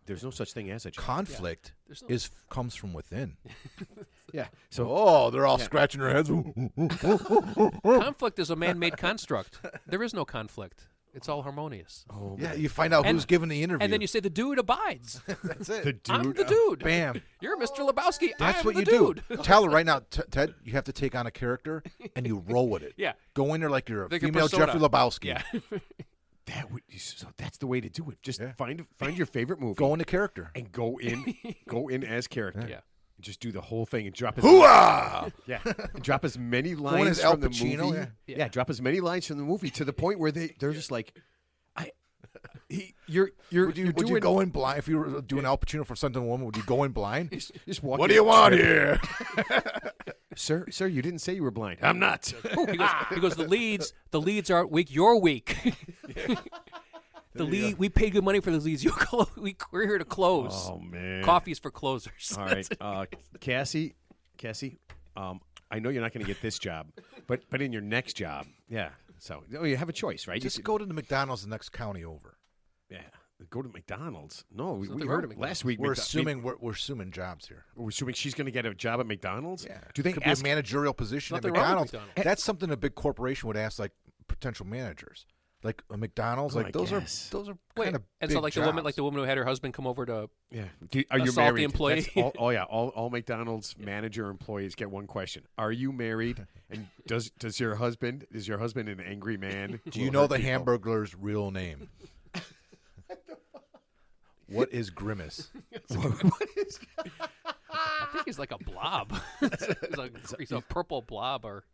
A: there's no such thing as a job.
C: Conflict
B: There's no-
C: comes from within.
A: Yeah. So
C: Oh, they're all scratching their heads.
B: Conflict is a man-made construct. There is no conflict. It's all harmonious.
A: oh,
C: Yeah, you find out
B: And-
C: who's giving the interview.
B: And then you say the dude abides.
C: that's it.
A: the dude.
B: I'm the dude.
C: Bam.
B: You're Mr. Lebowski.
C: That's
B: I'm
C: what
B: the
C: you
B: dude.
C: do. Tell her right now, Ted. You have to take on a character and you roll with it.
B: Yeah.
C: Go in there like you're a
B: Like your
C: female
B: persona.
C: Jeffrey Lebowski.
B: Yeah.
A: So that's the way to do it. Just
C: Yeah.
A: find your favorite movie.
C: Go into character.
A: and go in as character.
B: Yeah.
A: Just do the whole thing and drop as
C: Hooah!
A: yeah, and drop as many
C: in
A: lines
C: as Al
A: from the
C: Pacino,
A: movie.
C: yeah.
A: Drop as many lines from the movie to the point where they're just like, you're
C: Would you
A: doing,
C: go in blind if you were doing Al Pacino for Something Woman? Would you go in blind?
A: just walking
C: What do you want here?
A: sir? You didn't say you were blind. I'm not.
B: He goes, the leads aren't weak. You're weak. We paid good money for the leads. We're here to close.
A: Oh man,
B: Coffee's for closers.
A: All right, Cassie. I know you're not going to get this job, but in your next job, yeah. So you have a choice, right?
C: Just go to the McDonald's the next county over.
A: Yeah, go to McDonald's. No, we
B: nothing wrong
A: heard
B: with
A: it last week.
C: We're assuming jobs here.
A: We're assuming she's going to get a job at McDonald's.
C: Yeah.
A: Do they
C: Could
A: ask?
C: be a managerial position at
B: Nothing wrong with
C: McDonald's?
B: McDonald's.
C: That's something a big corporation would ask like potential managers. Like a McDonald's,
A: Oh,
C: like
A: I
C: those
A: guess.
C: are
B: Wait,
C: kind of
B: and
C: big
B: so like
C: jobs.
B: the woman who had her husband come over to
A: Yeah. Are you
B: Assault
A: married?
B: the employee?
A: That's all McDonald's manager employees get one question: are you married? And does your husband an angry man?
C: Do you know the Hamburglar's real name? What is Grimace?
A: What is?
B: think he's like a blob. He's a purple blob, or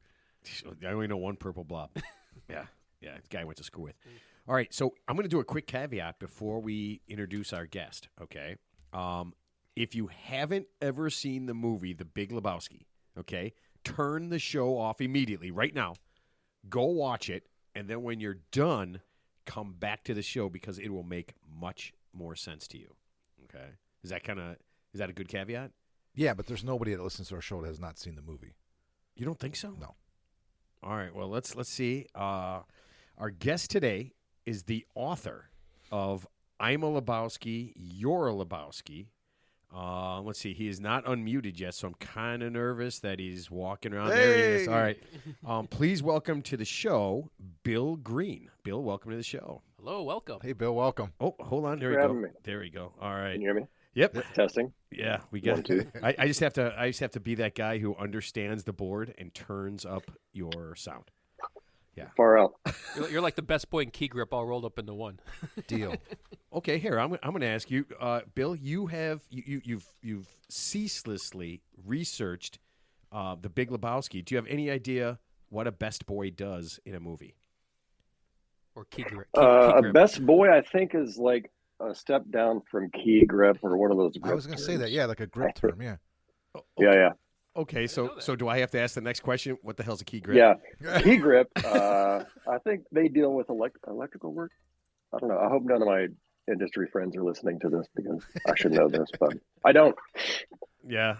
A: I only know one purple blob. Yeah, the guy I went to school with. All right, so I'm going to do a quick caveat before we introduce our guest, okay? If you haven't ever seen the movie The Big Lebowski, okay, turn the show off immediately, right now. Go watch it, and then when you're done, come back to the show because it will make much more sense to you, okay? Is that a good caveat?
C: Yeah, but there's nobody that listens to our show that has not seen the movie.
A: You don't think so?
C: No.
A: All right, well, let's see. Our guest today is the author of I'm a Lebowski, You're a Lebowski. Let's see. He is not unmuted yet, so I'm kind of nervous that he's walking around.
C: Hey!
A: There he is. All right. Please welcome to the show, Bill Green. Bill, welcome to the show.
B: hello, welcome.
C: Hey, Bill, welcome.
A: Oh, hold on. There we
D: for
A: go.
D: having me.
A: There we go. All right.
D: Can you hear me?
A: Yep.
D: Testing.
A: Yeah, we got
D: 1, 2.
A: I just have to be that guy who understands the board and turns up your sound.
D: Far out.
B: You're like the best boy in key grip, all rolled up into one.
C: Deal.
A: Okay, here I'm going to ask you, Bill. You've ceaselessly researched the Big Lebowski. Do you have any idea what a best boy does in a movie?
B: Or key grip.
D: A best boy, I think, is like a step down from key grip or one of those.
C: I was going to say that. Yeah, like a grip term. Yeah.
D: Yeah.
A: Okay, so do I have to ask the next question? What the hell's a key grip?
D: Yeah. Key grip. I think they deal with electrical work. I don't know. I hope none of my industry friends are listening to this because I should know this, but I don't.
A: Yeah.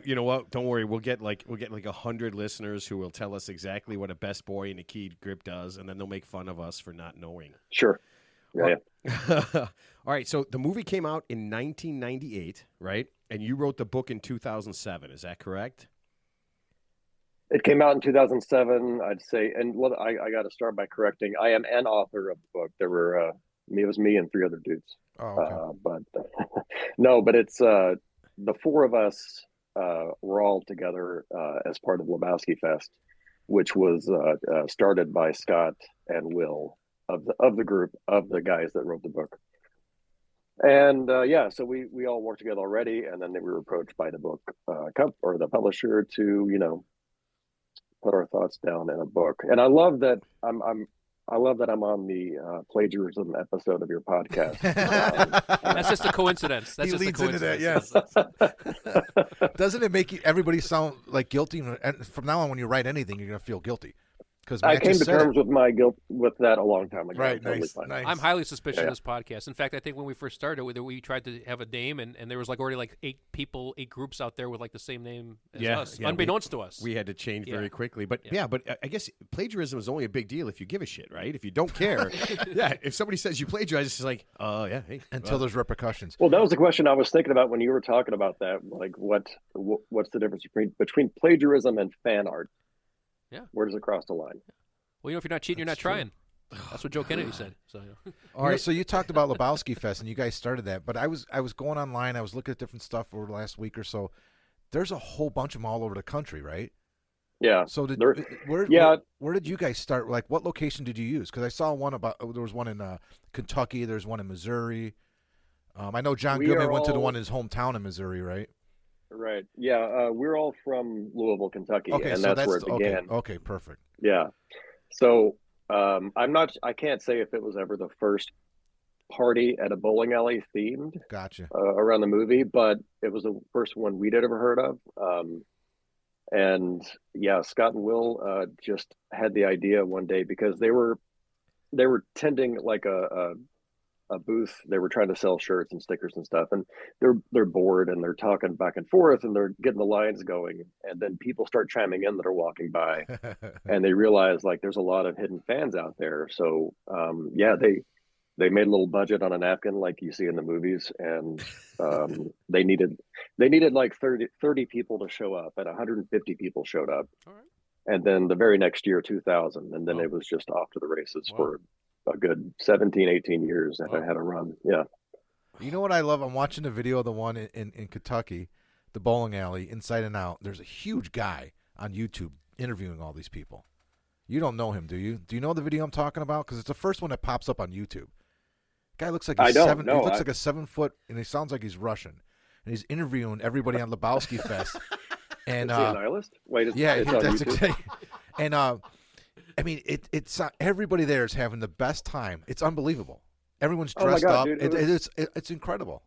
A: You know what? Don't worry. We'll get like 100 listeners who will tell us exactly what a best boy in a key grip does, and then they'll make fun of us for not knowing.
D: Sure. Yeah.
A: All right. So the movie came out in 1998, right? And you wrote the book in 2007. Is that correct?
D: It came out in 2007, I'd say. And I got to start by correcting. I am an author of the book. There were it was me and 3 other dudes.
C: Oh, okay.
D: But no, but it's the 4 of us were all together as part of Lebowski Fest, which was started by Scott and Will of the group of the guys that wrote the book. And so we all worked together already, and then we were approached by the book or the publisher to put our thoughts down in a book. And I love that I'm on the plagiarism episode of your podcast.
B: That's just a coincidence. That's
C: He
B: just
C: leads
B: a
C: into
B: coincidence.
C: that, yes. Doesn't it make everybody sound like guilty? And from now on, when you write anything, you're going to feel guilty. Because
D: I came to terms with my guilt with that a long time ago.
C: Right,
D: Totally
C: nice,
D: fine.
C: nice.
B: I'm highly suspicious of this podcast. In fact, I think when we first started, we tried to have a name, and there was already 8 groups out there with the same name as us, unbeknownst to us.
A: We had to change very quickly. But but I guess plagiarism is only a big deal if you give a shit, right? If you don't care, if somebody says you plagiarize, it's like, hey.
C: Until there's repercussions.
D: Well, that was the question I was thinking about when you were talking about that. Like, what's the difference between plagiarism and fan art?
B: Yeah.
D: Where does it cross the line?
B: Well, if you're not cheating, you're not trying. That's what Joe Kennedy said. So,
C: All right. So you talked about Lebowski Fest, and you guys started that. But I was going online. I was looking at different stuff over the last week or so. There's a whole bunch of them all over the country, right?
D: Yeah.
C: So where did you guys start? Like, what location did you use? Because I saw one there was one in Kentucky. There's one in Missouri. I know John Goodman went to the one in his hometown in Missouri, right?
D: Right. Yeah. We're all from Louisville, Kentucky,
C: Okay,
D: and
C: so
D: that's where it began.
C: Okay, perfect.
D: Yeah. So I can't say if it was ever the first party at a bowling alley themed
C: Gotcha.
D: Around the movie, but it was the first one we'd ever heard of. And yeah, Scott and Will just had the idea one day because they were tending like a booth. They were trying to sell shirts and stickers and stuff, and they're bored and they're talking back and forth and they're getting the lines going, and then people start chiming in that are walking by, and they realize like there's a lot of hidden fans out there. So they made a little budget on a napkin like you see in the movies, and they needed like 30 people to show up, and 150 people showed up.
B: all right.
D: And then the very next year, 2000, and then it was just off to the races for a good 17, 18 years that I had a run. Yeah.
C: You know what I love? I'm watching the video of the one in Kentucky, the bowling alley, Inside and Out. There's a huge guy on YouTube interviewing all these people. You don't know him, do you? Do you know the video I'm talking about? Because it's the first one that pops up on YouTube. Guy looks like he's 7 foot, and he sounds like he's Russian. and he's interviewing everybody on Lebowski Fest. And
D: Is he a nihilist? Wait,
C: yeah,
D: it's on
C: that's
D: YouTube?
C: exactly. And I mean, it's everybody there is having the best time. It's unbelievable. Everyone's
D: Oh my
C: dressed
D: God,
C: up.
D: dude,
C: It's incredible.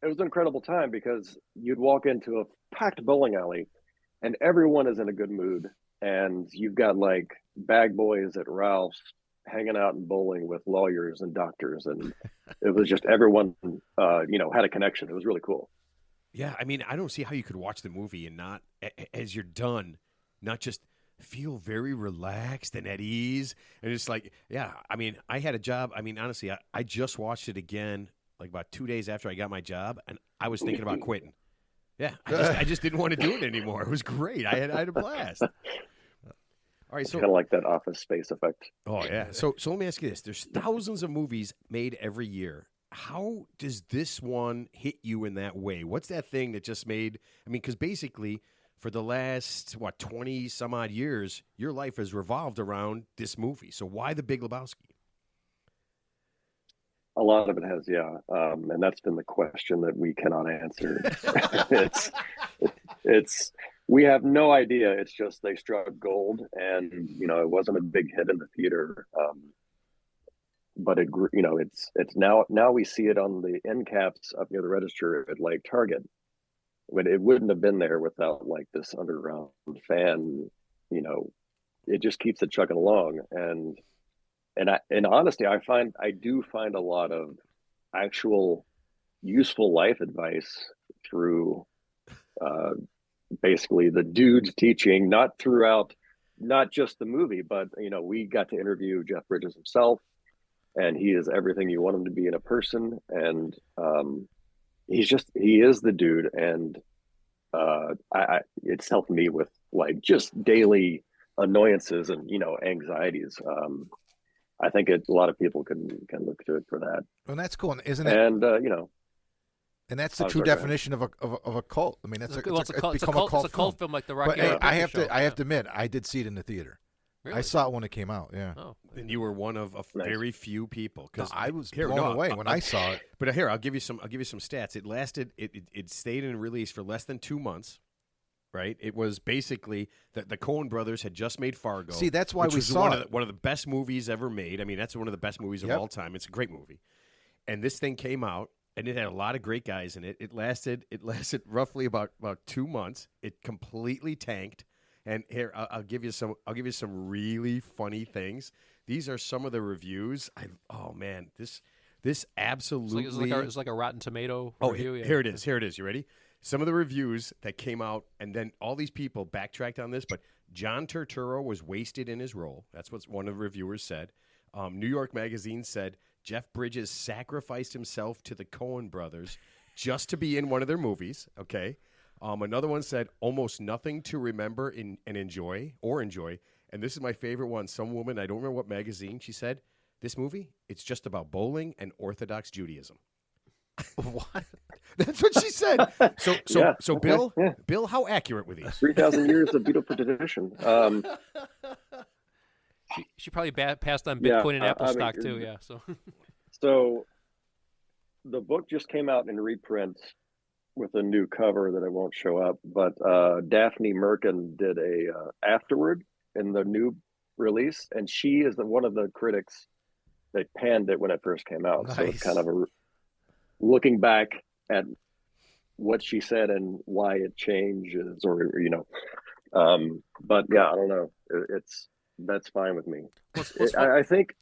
D: It was an incredible time because you'd walk into a packed bowling alley and everyone is in a good mood. And you've got like bag boys at Ralph's hanging out and bowling with lawyers and doctors. And it was just everyone, had a connection. It was really cool.
A: Yeah, I mean, I don't see how you could watch the movie and not, as you're done, not just feel very relaxed and at ease. And it's like, yeah, I mean, I had a job. I mean, honestly, I just watched it again like about 2 days after I got my job, and I was thinking about quitting. Yeah, I just didn't want to do it anymore. It was great. I had a blast. All right,
D: It's
A: so
D: kind of like that Office Space effect.
A: oh yeah, so let me ask you this: there's thousands of movies made every year. How does this one hit you in that way? What's that thing that just made? I mean, because basically, for the last 20 some odd years, your life has revolved around this movie. So why The Big Lebowski?
D: A lot of it has, yeah, and that's been the question that we cannot answer. it's it's we have no idea. It's just they struck gold, and it wasn't a big hit in the theater, but it grew. It's now we see it on the end caps up near the register at like Target, but it wouldn't have been there without like this underground fan. It just keeps it chugging along, and honestly, I do find a lot of actual useful life advice through basically the dude's teaching, not just the movie, but we got to interview Jeff Bridges himself, and he is everything you want him to be in a person, and he is the dude, and it's helped me with like just daily annoyances and anxieties. I think a lot of people can look to it for that.
C: Well, that's cool, isn't it?
D: And
C: and that's the
D: I'm
C: true
D: sorry, go ahead.
C: definition of a cult. I mean, it's become
B: It's a
C: a cult
B: film like the
C: But
B: Rocky
C: hey,
B: Horror
C: I
B: Picture
C: have
B: Show.
C: to admit, I did see it in the theater.
B: Really?
C: I saw it when it came out. Yeah.
B: Oh,
A: And you were one of
D: Nice.
A: very few people.
C: No,
A: Because
C: I was blown away when I saw it.
A: But here, I'll give you some stats. It lasted. It stayed in release for less than 2 months. Right. It was basically the Coen brothers had just made Fargo.
C: See, that's why
A: which
C: we
A: was
C: saw
A: one of the best movies ever made. I mean, that's one of the best movies of
C: Yep.
A: all time. It's a great movie. And this thing came out, and it had a lot of great guys in it. It lasted roughly about 2 months. It completely tanked. And here, I'll give you some really funny things. These are some of the reviews. Oh man, this absolutely.
B: it's like a Rotten Tomato
A: Oh,
B: review. Yeah.
A: here it is. Here it is. You ready? Some of the reviews that came out, and then all these people backtracked on this, but John Turturro was wasted in his role. That's what one of the reviewers said. New York Magazine said Jeff Bridges sacrificed himself to the Coen brothers just to be in one of their movies. Okay. Another one said almost nothing to remember and enjoy. And this is my favorite one. Some woman, I don't remember what magazine, she said, this movie, it's just about bowling and Orthodox Judaism.
C: What?
A: That's what she said. So,
D: Yeah, okay,
A: Bill,
D: yeah.
A: Bill, how accurate were these?
D: 3,000 years of beautiful tradition.
B: She probably passed on
D: Yeah,
B: Bitcoin and Apple
D: I mean,
B: stock too. Yeah. So
D: So the book just came out in reprint with a new cover that I won't show up, but Daphne Merkin did a afterward in the new release, and she is one of the critics that panned it when it first came out. So it's
C: Nice.
D: kind of looking back at what she said and why it changes, or but yeah, I don't know. That's fine with me. I think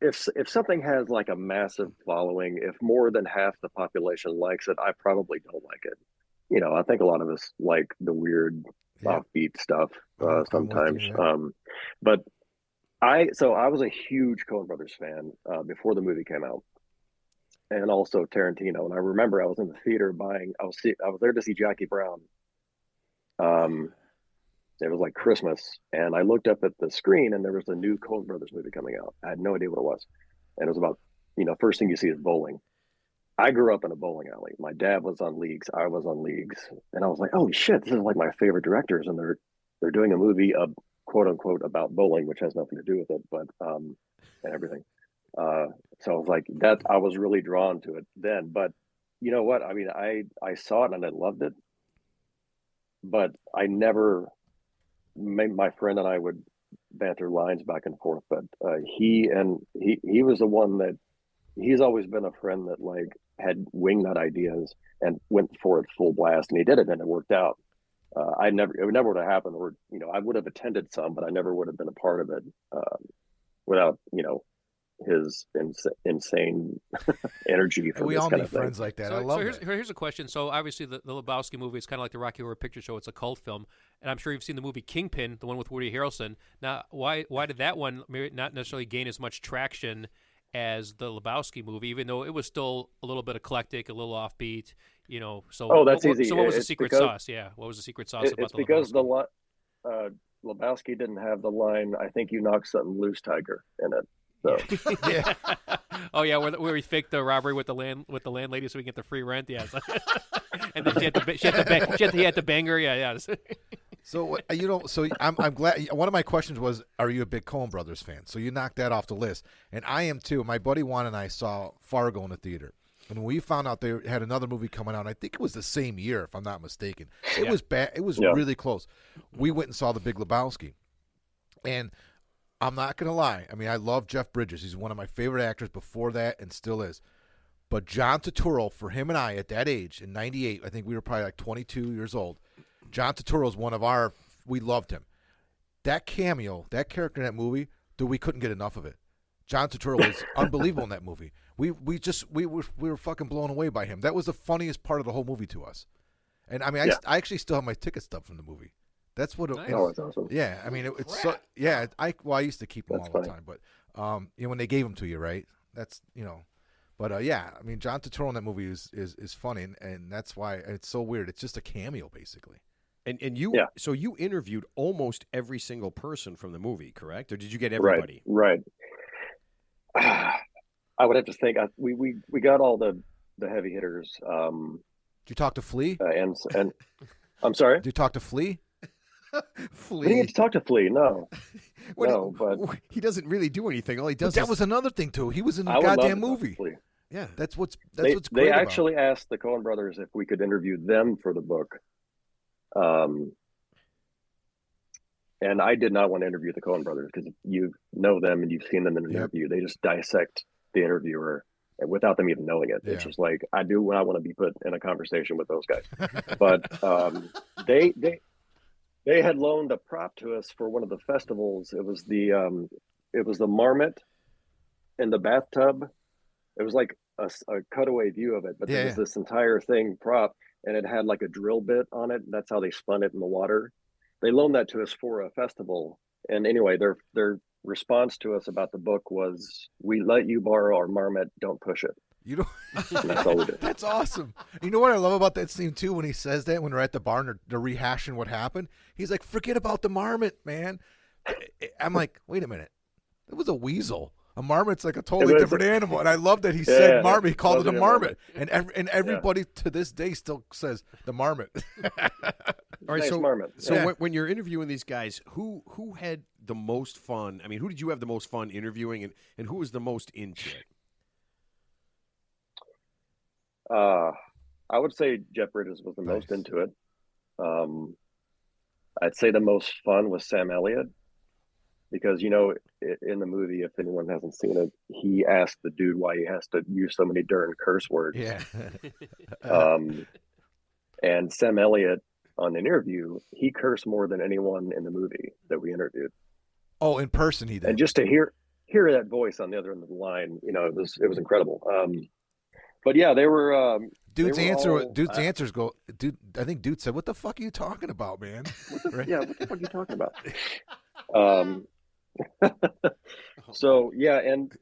D: if something has like a massive following, if more than half the population likes it, I probably don't like it. I think a lot of us like the weird
C: Yeah.
D: offbeat stuff
C: I'm with you,
D: sometimes.
C: yeah.
D: But I was a huge Coen Brothers fan before the movie came out, and also Tarantino. And I remember I was in the theater I was there to see Jackie Brown. It was like Christmas, and I looked up at the screen, and there was a new Coen Brothers movie coming out. I had no idea what it was, and it was about first thing you see is bowling. I grew up in a bowling alley. My dad was on leagues. I was on leagues, and I was like, "Holy shit! This is like my favorite directors," and they're doing a movie quote unquote about bowling, which has nothing to do with it, but and everything. So I was like that. I was really drawn to it then, but you know what? I mean, I saw it and I loved it, but I never. My friend and I would banter lines back and forth, but he was the one that he's always been a friend that like had wingnut ideas and went for it full blast, and he did it and it worked out. It would never would have happened, or I would have attended some, but I never would have been a part of it without his insane energy for
C: We
D: this
C: all
D: kind
C: need
D: of thing.
C: friends like that.
B: So,
C: I love
B: here's a question. So obviously the Lebowski movie is kind of like the Rocky Horror Picture Show. It's a cult film, and I'm sure you've seen the movie Kingpin, the one with Woody Harrelson. Now, why did that one not necessarily gain as much traction as the Lebowski movie, even though it was still a little bit eclectic, a little offbeat? So
D: Oh, that's easy.
B: So what was the
D: It's
B: secret
D: because-
B: sauce? Yeah, what was the secret sauce about
D: It's
B: the
D: because
B: Lebowski?
D: Lebowski didn't have the line, "I think you knocked something loose, Tiger," in it. So
C: Yeah.
B: Oh yeah, where he faked the robbery with the landlady so we can get the free rent. Yeah, and then she had to bang her. Yeah.
C: So so I'm glad. One of my questions was, are you a big Coen Brothers fan? So you knocked that off the list, and I am too. My buddy Juan and I saw Fargo in the theater, and when we found out they had another movie coming out, I think it was the same year, if I'm not mistaken. It was bad. It was really close. We went and saw The Big Lebowski, and I'm not gonna lie. I mean, I love Jeff Bridges. He's one of my favorite actors before that, and still is. But John Turturro, for him and I at that age in '98, I think we were probably like 22 years old. John Turturro is one of we loved him. That cameo, that character in that movie, dude, we couldn't get enough of it. John Turturro was unbelievable in that movie. We were fucking blown away by him. That was the funniest part of the whole movie to us. And I mean, I actually still have my ticket stub from the movie. That's what.
B: Nice.
D: Oh, it's awesome.
C: Yeah, I mean, it's so. Yeah, I used to keep them
D: That's
C: all the
D: funny.
C: time, but when they gave them to you, right? That's But yeah, I mean, John Turturro in that movie is funny, and that's why it's so weird. It's just a cameo, basically.
A: And you, so you interviewed almost every single person from the movie, correct? Or did you get everybody?
D: Right. I would have to think. We got all the heavy hitters.
C: Did you talk to Flea?
D: And I'm sorry.
C: Did you talk to Flea?
D: We didn't get to talk to Flea. No, but
A: he doesn't really do anything. All he does.
C: That was another thing too. He was in the
D: I would love
C: goddamn
D: to talk to
C: movie.
D: Flea.
A: Yeah,
C: That's what's
D: They
C: great about it.
D: actually asked the Coen brothers if we could interview them for the book. And I did not want to interview the Coen brothers because you know them and you've seen them in an interview. They just dissect the interviewer without them even knowing it.
C: Yeah.
D: It's just like I do when I want to be put in a conversation with those guys. But they had loaned a prop to us for one of the festivals. It was the marmot in the bathtub. It was like a cutaway view of it, but there was this entire thing prop, and it had like a drill bit on it. That's how they spun it in the water. They loaned that to us for a festival. And anyway, their response to us about the book was, "We let you borrow our marmot. Don't push it."
C: You know,
D: That's all we did.
C: That's awesome. You know what I love about that scene too? When he says that, when they're at the bar and they're rehashing what happened, he's like, "Forget about the marmot, man." I'm like, wait a minute, it was a weasel. A marmot's like a totally different animal, and I love that he said marmot. He called it a marmot, and everybody to this day still says the marmot.
A: All right,
D: Nice
A: so
D: marmot.
A: so when you're interviewing these guys, who had the most fun? I mean, who did you have the most fun interviewing, and who was the most into it?
D: I would say Jeff Bridges was the most into it. I'd say the most fun was Sam Elliott, because in the movie, if anyone hasn't seen it, he asked the dude why he has to use so many darn curse words.
C: Yeah.
D: And Sam Elliott, on an interview, he cursed more than anyone in the movie that we interviewed.
C: Oh, in person he did.
D: And just to hear that voice on the other end of the line, it was incredible. But yeah, they were.
C: Dude's
D: they were
C: answer.
D: all,
C: Dude's answers go. Dude, I think dude said, "What the fuck are you talking about, man?" Right?
D: Yeah, what the fuck are you talking about? So yeah, and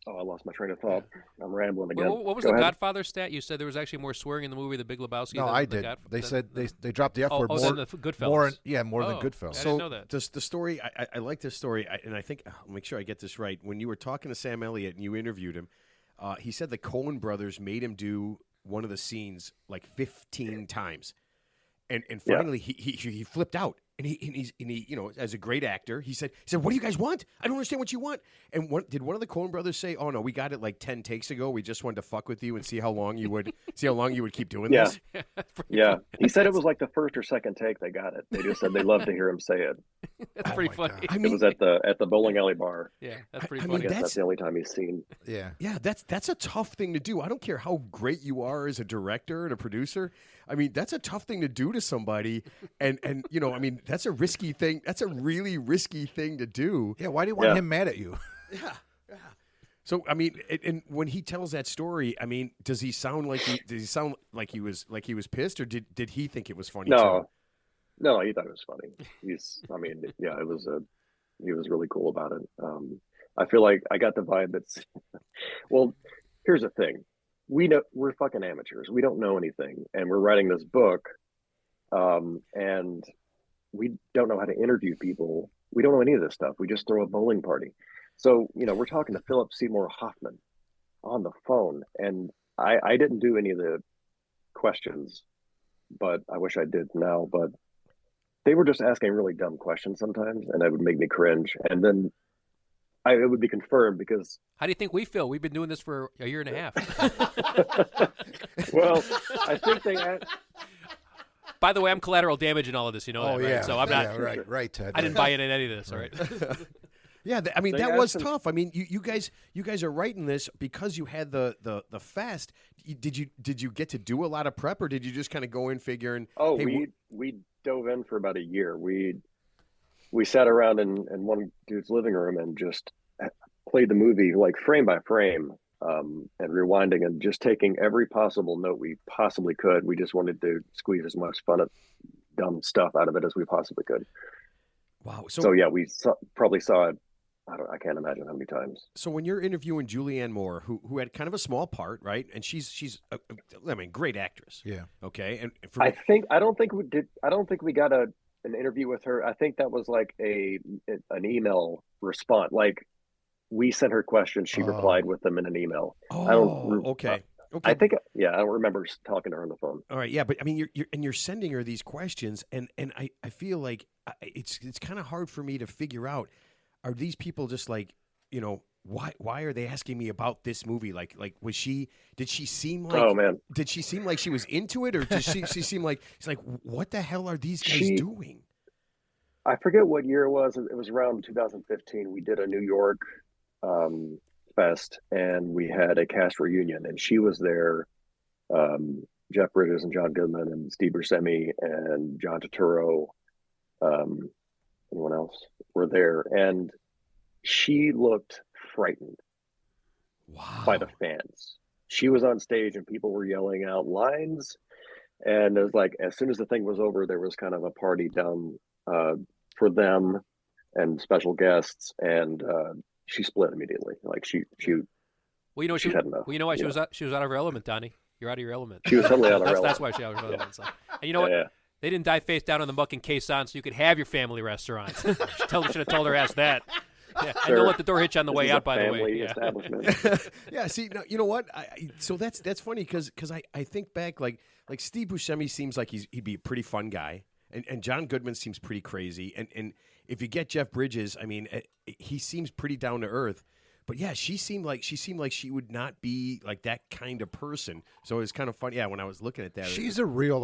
D: I lost my train of thought. I'm rambling again.
B: What was
D: Go
B: the
D: ahead.
B: Godfather stat? You said there was actually more swearing in the movie The Big Lebowski.
C: No,
B: than
C: I
B: the
C: did. They said they dropped the F word
B: than
C: more.
B: the Goodfellas.
C: More than
B: Oh,
C: Goodfellas.
B: I didn't know that.
A: The story, I like this story, and I think I'll make sure I get this right. When you were talking to Sam Elliott and you interviewed him, he said the Coen brothers made him do one of the scenes like 15 times, and finally he flipped out. And he, you know, as a great actor, he said, "What do you guys want? I don't understand what you want." And did one of the Coen brothers say, "Oh no, we got it like 10 takes ago. We just wanted to fuck with you and see how long you would keep doing
D: Yeah.
A: this."
D: Yeah. He said it was like the first or second take they got it. They just said they loved to hear him say it.
B: That's pretty
C: my
B: funny.
C: God.
A: I
D: It
A: mean,
D: was at the bowling alley bar.
B: Yeah, that's pretty
A: I
B: funny.
A: mean,
D: I guess
A: that's
D: that's the only time he's seen.
C: Yeah.
A: yeah, that's a tough thing to do. I don't care how great you are as a director and a producer. I mean, that's a tough thing to do to somebody, and you know, I mean, that's a risky thing. That's a really risky thing to do.
C: Yeah. Why do you want
D: Yeah.
C: him mad at you?
A: Yeah. So I mean, and when he tells that story, I mean, does he sound like he was pissed, or did he think it was funny too?
D: No, he thought it was funny. I mean, yeah, he was really cool about it. I feel like I got the vibe that's, well, here's the thing. We're fucking amateurs. We don't know anything. And we're writing this book. And we don't know how to interview people. We don't know any of this stuff. We just throw a bowling party. So, you know, we're talking to Philip Seymour Hoffman on the phone. And I didn't do any of the questions, but I wish I did now. But they were just asking really dumb questions sometimes, and that would make me cringe. And then it would be confirmed because,
B: How do you think we feel? We've been doing this for a year and a half.
D: well, I think they had,
B: By the way, I'm collateral damage in all of this. You know that, right?
C: yeah.
B: So I'm not.
C: Yeah, right, Ted.
B: I didn't buy into any of this. All right.
A: Yeah, I mean
D: They
A: that
D: asked
A: was
D: him-
A: tough. I mean, you guys are writing this because you had the fest. Did you get to do a lot of prep, or did you just kind of go in figuring?
D: oh,
A: hey,
D: we dove in for about a year. We sat around in one dude's living room and just played the movie like frame by frame, and rewinding and just taking every possible note we possibly could. We just wanted to squeeze as much fun, dumb stuff out of it as we possibly could.
A: wow.
D: So yeah, probably saw it. I can't imagine how many times.
A: So when you're interviewing Julianne Moore, who had kind of a small part, right? And she's I mean, great actress.
C: Yeah.
A: Okay. And for
D: I don't think we got an interview with her. I think that was like an email response. Like we sent her questions, she replied with them in an email.
A: okay.
D: I think, yeah, I don't remember talking to her on the phone.
A: All right, yeah, but I mean, you're sending her these questions, and I feel like it's kind of hard for me to figure out. Are these people just like, you know, why are they asking me about this movie? Like did she seem like?
D: Oh man,
A: Did she seem like she was into it, or did she seem like she's like, what the hell are these guys doing?
D: I forget what year it was. It was around 2015. We did a New York fest, and we had a cast reunion, and she was there. Jeff Bridges and John Goodman and Steve Buscemi and John Turturro. Anyone else were there, and she looked frightened by the fans. She was on stage, and people were yelling out lines, and it was like as soon as the thing was over, there was kind of a party down for them and special guests, and she split immediately. Like she
B: Well, you know,
D: she's had enough.
B: Well, you know why she
D: Yeah.
B: was out of her element, Donnie. You're out of your element.
D: She was totally out of her
B: That's
D: element.
B: why she out of her element. So. And you know what?
D: Yeah.
B: They didn't dive face down on the muck and caisson so you could have your family restaurant. should have told her ass that. Yeah, and
D: Sure.
B: don't let the door hit you on the
D: This
B: way
D: is
B: out.
D: a
B: By the way,
D: family
B: yeah.
D: establishment.
A: Yeah, see, no, you know what? So that's funny because I think back like Steve Buscemi seems like he'd be a pretty fun guy, and John Goodman seems pretty crazy, and if you get Jeff Bridges, I mean, he seems pretty down to earth. But yeah, she seemed like she would not be like that kind of person. So it was kind of funny. Yeah, when I was looking at that,
C: She's a real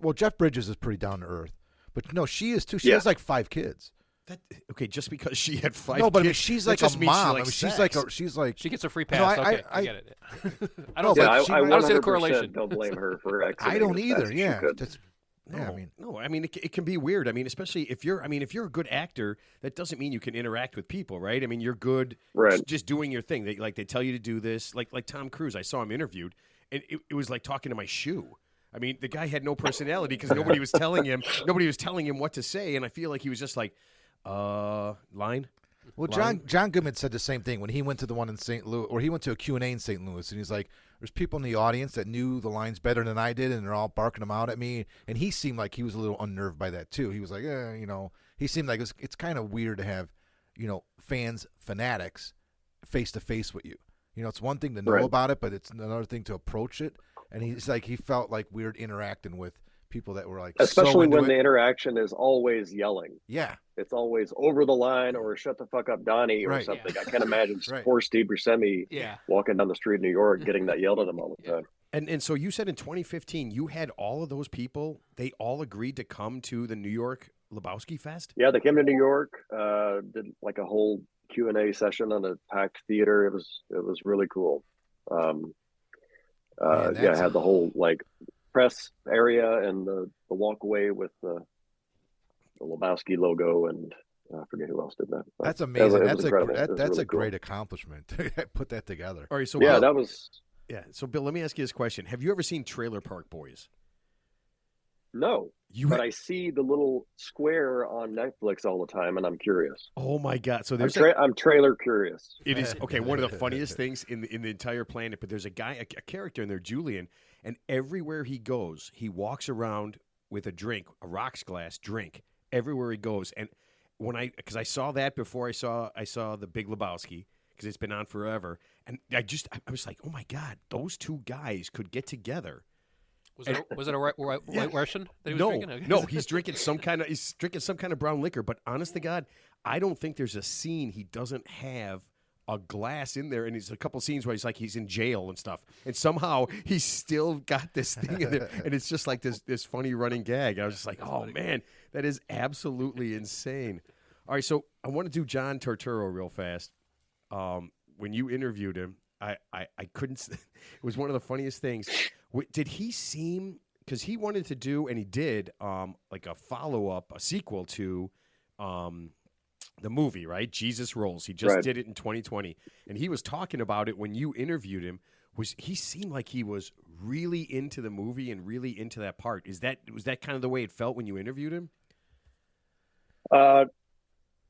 C: well, Jeff Bridges is pretty down to earth, but no, she is too. She has like 5 kids.
A: Okay, just because she had 5
C: No, but I mean,
A: kids,
C: she's
A: that
C: like
A: just
C: a
A: means she
C: mom.
A: likes
C: I mean,
A: sex.
C: she's like
B: She gets a free
C: No,
B: pass.
C: I-
B: Okay, I
C: I-
B: get it. I
C: No,
B: don't.
C: but
D: Yeah,
C: she
D: I
C: might-
B: I don't see the
D: 100%
B: correlation.
D: don't blame her for exiting
C: I don't
D: as fast
C: either.
D: as she
C: Yeah,
D: could.
C: that's, yeah. I mean,
A: No, I mean it can be weird. I mean, especially if you're a good actor, that doesn't mean you can interact with people, right? I mean, you're good
D: Right.
A: just doing your thing. They tell you to do this. Like Tom Cruise, I saw him interviewed, and it was like talking to my shoe. I mean, the guy had no personality because nobody was telling him what to say, and I feel like he was just like, line.
C: well, John Goodman said the same thing when he went to the one in St. Louis, or he went to a Q&A in St. Louis, and he's like, there's people in the audience that knew the lines better than I did, and they're all barking them out at me, and he seemed like he was a little unnerved by that too. He was like, you know, he seemed like it's kind of weird to have, you know, fanatics face to face with you. You know, it's one thing to know
D: Right.
C: about it, but it's another thing to approach it. And he's like, he felt like weird interacting with people that were like
D: Especially
C: so into
D: when
C: it.
D: the interaction is always yelling.
C: Yeah,
D: It's always over the line or shut the fuck up, Donnie, or
C: Right.
D: something.
B: Yeah.
D: I can't imagine
C: Right.
D: poor Steve Buscemi
B: Yeah.
D: walking down the street in New York getting that yelled at him all the time.
A: And so you said in 2015 you had all of those people. They all agreed to come to the New York Lebowski Fest.
D: Yeah, they came to New York, did like a whole Q&A session on a packed theater. It was really cool.
C: Man,
D: Yeah, I had the whole like press area and the walkway with the Lebowski logo, and I forget who else did that. But
C: that's amazing.
D: It was
C: That's
D: incredible. It was
C: that's
D: really
C: a
D: cool.
C: great accomplishment to put that together.
A: All right, so
D: Yeah,
A: Bill,
D: that was
A: So Bill, let me ask you this question: have you ever seen Trailer Park Boys?
D: no.
A: You
D: But I see the little square on Netflix all the time, and I'm curious.
A: Oh my God! So
D: I'm,
A: there's
D: I'm trailer curious.
A: it is okay. One of the funniest things in the entire planet. But there's a guy, a character in there, Julian, and everywhere he goes, he walks around with a drink, a rocks glass drink, everywhere he goes. And because I saw that before I saw the Big Lebowski, because it's been on forever, and I was like, oh my God, those two guys could get together.
B: Was it a white Russian that he was
A: No,
B: drinking?
A: no, he's drinking some kind of brown liquor. But honest to God, I don't think there's a scene he doesn't have a glass in there. And there's a couple scenes where he's in jail and stuff, and somehow he's still got this thing in there, and it's just like this funny running gag. I was just like, oh man, that is absolutely insane. All right, so I want to do John Turturro real fast. When you interviewed him, I couldn't. It was one of the funniest things. Did he seem, because he wanted to do, and he did, like a follow-up, a sequel to the movie, right? Jesus Rolls. He just did it in 2020. And he was talking about it when you interviewed him. He seemed like he was really into the movie and really into that part. Was that kind of the way it felt when you interviewed him?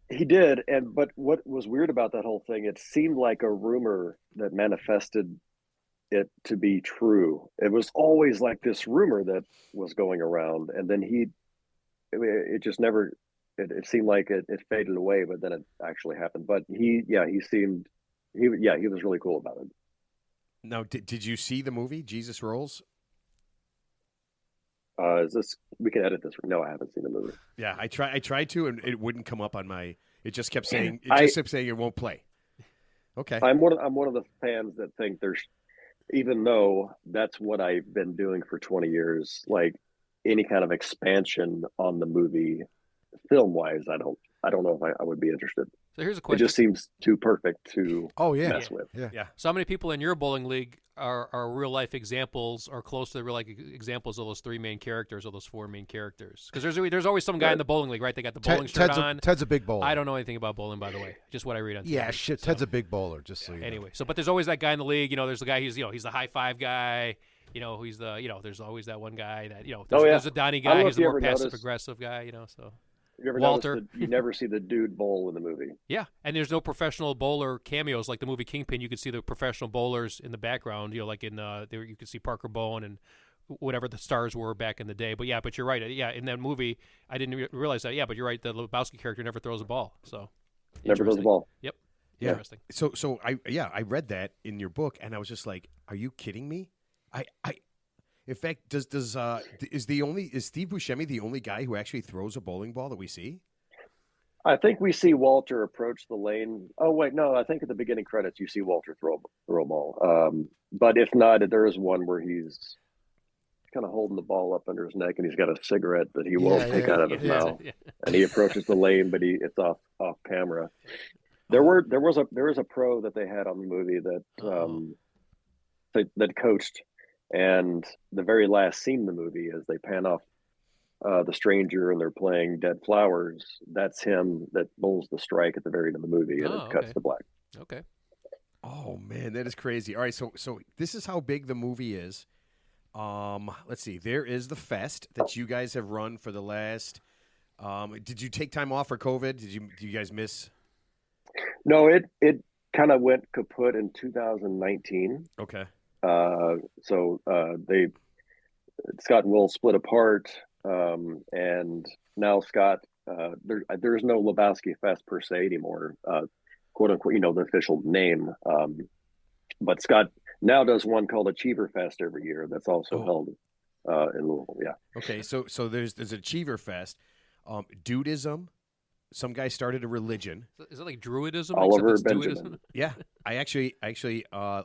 D: He did, but what was weird about that whole thing, it seemed like a rumor that manifested it to be true. It was always like this rumor that was going around, and then it just never, it seemed like it faded away, but then it actually happened. But he was really cool about it.
A: Now, did you see the movie Jesus Rolls?
D: We can edit this? No, I haven't seen the movie.
A: Yeah, I tried to, and it wouldn't come up on my. It just kept saying it won't play. Okay,
D: I'm one of the fans that think even though that's what I've been doing for 20 years, like any kind of expansion on the movie, film wise, I don't know if I would be interested.
B: So here's a
D: It
B: question.
D: just seems too perfect to mess with.
C: Yeah.
B: So how many people in your bowling league are real life examples or close to the real life examples of those three main characters or those four main characters? Because there's always some guy in the bowling league, right? They got the bowling shirt on.
C: Ted's a big bowler.
B: I don't know anything about bowling, by the way. Just what I read on.
C: Yeah,
B: TV.
C: shit.
B: So,
C: Ted's a big bowler. Just so you know.
B: anyway. So, but there's always that guy in the league. There's the guy he's the high five guy. He's the there's always that one guy that there's a Donnie
D: I don't
B: guy.
D: know
B: He's
D: if
B: the
D: you
B: more
D: ever
B: passive
D: noticed-
B: aggressive guy. So.
D: You ever
B: Walter.
D: notice that you never see the dude bowl in the movie?
B: Yeah, and there's no professional bowler cameos like the movie Kingpin. You could see the professional bowlers in the background. Like in there, you could see Parker Bowen and whatever the stars were back in the day. But you're right. Yeah, in that movie, I didn't realize that. Yeah, but you're right. The Lebowski character never throws a ball. So
D: Never throws the ball.
B: Yep.
A: Yeah.
B: Interesting.
A: So I read that in your book, and I was just like, are you kidding me? In fact, is Steve Buscemi the only guy who actually throws a bowling ball that we see?
D: I think we see Walter approach the lane. Oh wait, no, I think at the beginning credits you see Walter throw a ball. But if not, there is one where he's kind of holding the ball up under his neck, and he's got a cigarette that he won't take out of his mouth, and he approaches the lane, but it's off camera. There was a pro that they had on the movie that coached, and the very last scene in the movie as they pan off the stranger and they're playing Dead Flowers, that's him that bowls the strike at the very end of the movie, and it cuts to black.
B: Okay.
A: Oh man, that is crazy. All right, so this is how big the movie is. Let's see. There is the fest that you guys have run for the last. Did you take time off for COVID? Do you guys miss?
D: No, it kind of went kaput in 2019.
A: Okay.
D: So Scott and Will split apart, and now Scott, there's no Lebowski Fest per se anymore, quote unquote, the official name. But Scott now does one called Achiever Fest every year. That's also held in Louisville. Yeah.
A: Okay, so there's Achiever Fest, Dudism. Some guy started a religion.
B: Is it like Druidism?
D: Oliver
B: except it's
D: Benjamin.
B: Druidism?
A: Yeah, I actually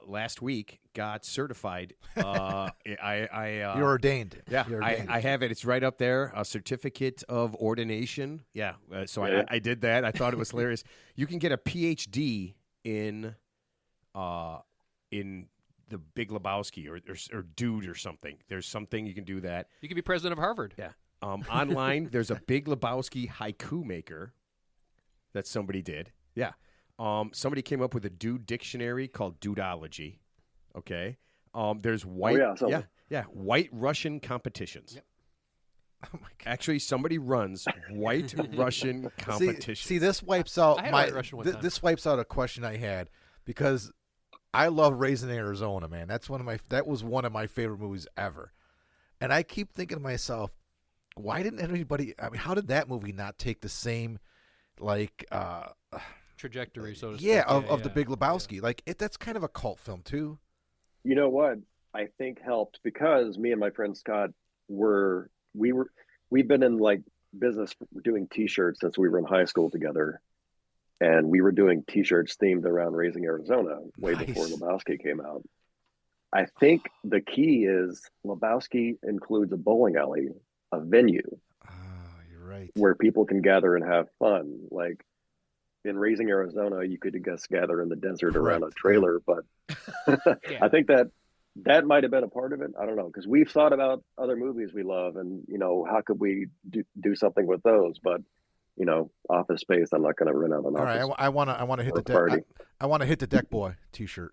A: last week got certified.
C: You're ordained.
A: Yeah,
C: You're ordained.
A: I have it. It's right up there. A certificate of ordination. Yeah, so
D: Yeah.
A: I did that. I thought it was hilarious. You can get a PhD in the Big Lebowski or Dude or something. There's something you can do that.
B: You could be president of Harvard.
A: Yeah. Online, there's a Big Lebowski haiku maker that somebody did. Yeah. Somebody came up with a dude dictionary called Dudeology. Okay. There's white. White Russian competitions.
B: Yep.
C: Oh my God.
A: Actually, somebody runs White Russian competitions.
C: See, this wipes out
B: I had a
C: my.
B: White Russian one time.
C: This wipes out a question I had because I love Raising Arizona, man. That was one of my favorite movies ever, and I keep thinking to myself, why didn't anybody? I mean, how did that movie not take the same, like,
B: Trajectory, so to
C: yeah,
B: speak.
C: of the Big Lebowski? Like, that's kind of a cult film too.
D: You know what I think helped, because me and my friend Scott we've been in like business doing T-shirts since we were in high school together, and we were doing T-shirts themed around Raising Arizona way
C: Nice.
D: before Lebowski came out. I think the key is Lebowski includes a bowling alley, a venue
C: Oh, you're right.
D: where people can gather and have fun. Like in Raising Arizona, you could just gather in the desert around a
C: Correct.
D: trailer, but
B: Yeah.
D: I think that might have been a part of it. I don't know, because we've thought about other movies we love, and how could we do something with those? But Office Space, I'm not going to rent out an
C: All
D: office.
C: right, I want to hit
D: or
C: the deck.
D: party.
C: I want to hit the deck boy T-shirt.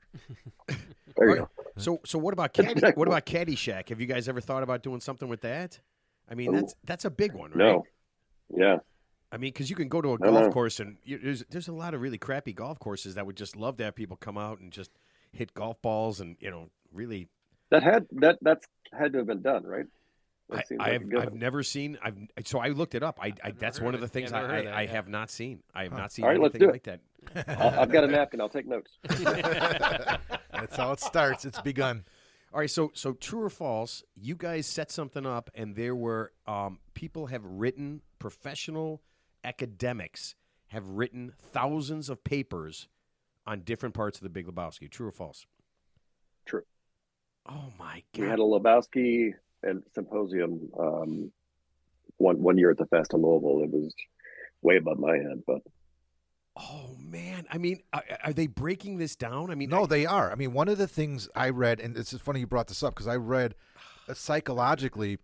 D: There you
A: Right.
D: go.
A: So what about Caddyshack? Have you guys ever thought about doing something with that? I mean,
D: Ooh.
A: that's a big one, right?
D: No, yeah,
A: I mean, because you can go to a
D: No,
A: golf
D: no.
A: course, and there's a lot of really crappy golf courses that would just love to have people come out and just hit golf balls and really.
D: that's had to have been done, right? That seems like a good
A: I've
D: one.
A: never seen. So I looked it up.
B: never
A: That's
B: heard
A: one
B: of
A: of the
B: it.
A: things
B: Yeah, never heard of that,
A: I
B: yeah.
A: have not seen. I have not seen
D: All right, let's
A: anything
D: do
A: like that.
D: I've got a napkin. I'll take notes.
C: That's how it starts. It's begun.
A: All right, so true or false? You guys set something up, and there were people have written, professional academics have written thousands of papers on different parts of the Big Lebowski. True or false?
D: True.
A: Oh my
D: We
A: God!
D: had a Lebowski and symposium one year at the fest in Louisville. It was way above my head, but
A: Oh man! I mean, are they breaking this down? I mean,
C: No, they are. I mean, one of the things I read, and it's funny you brought this up because I read psychologically,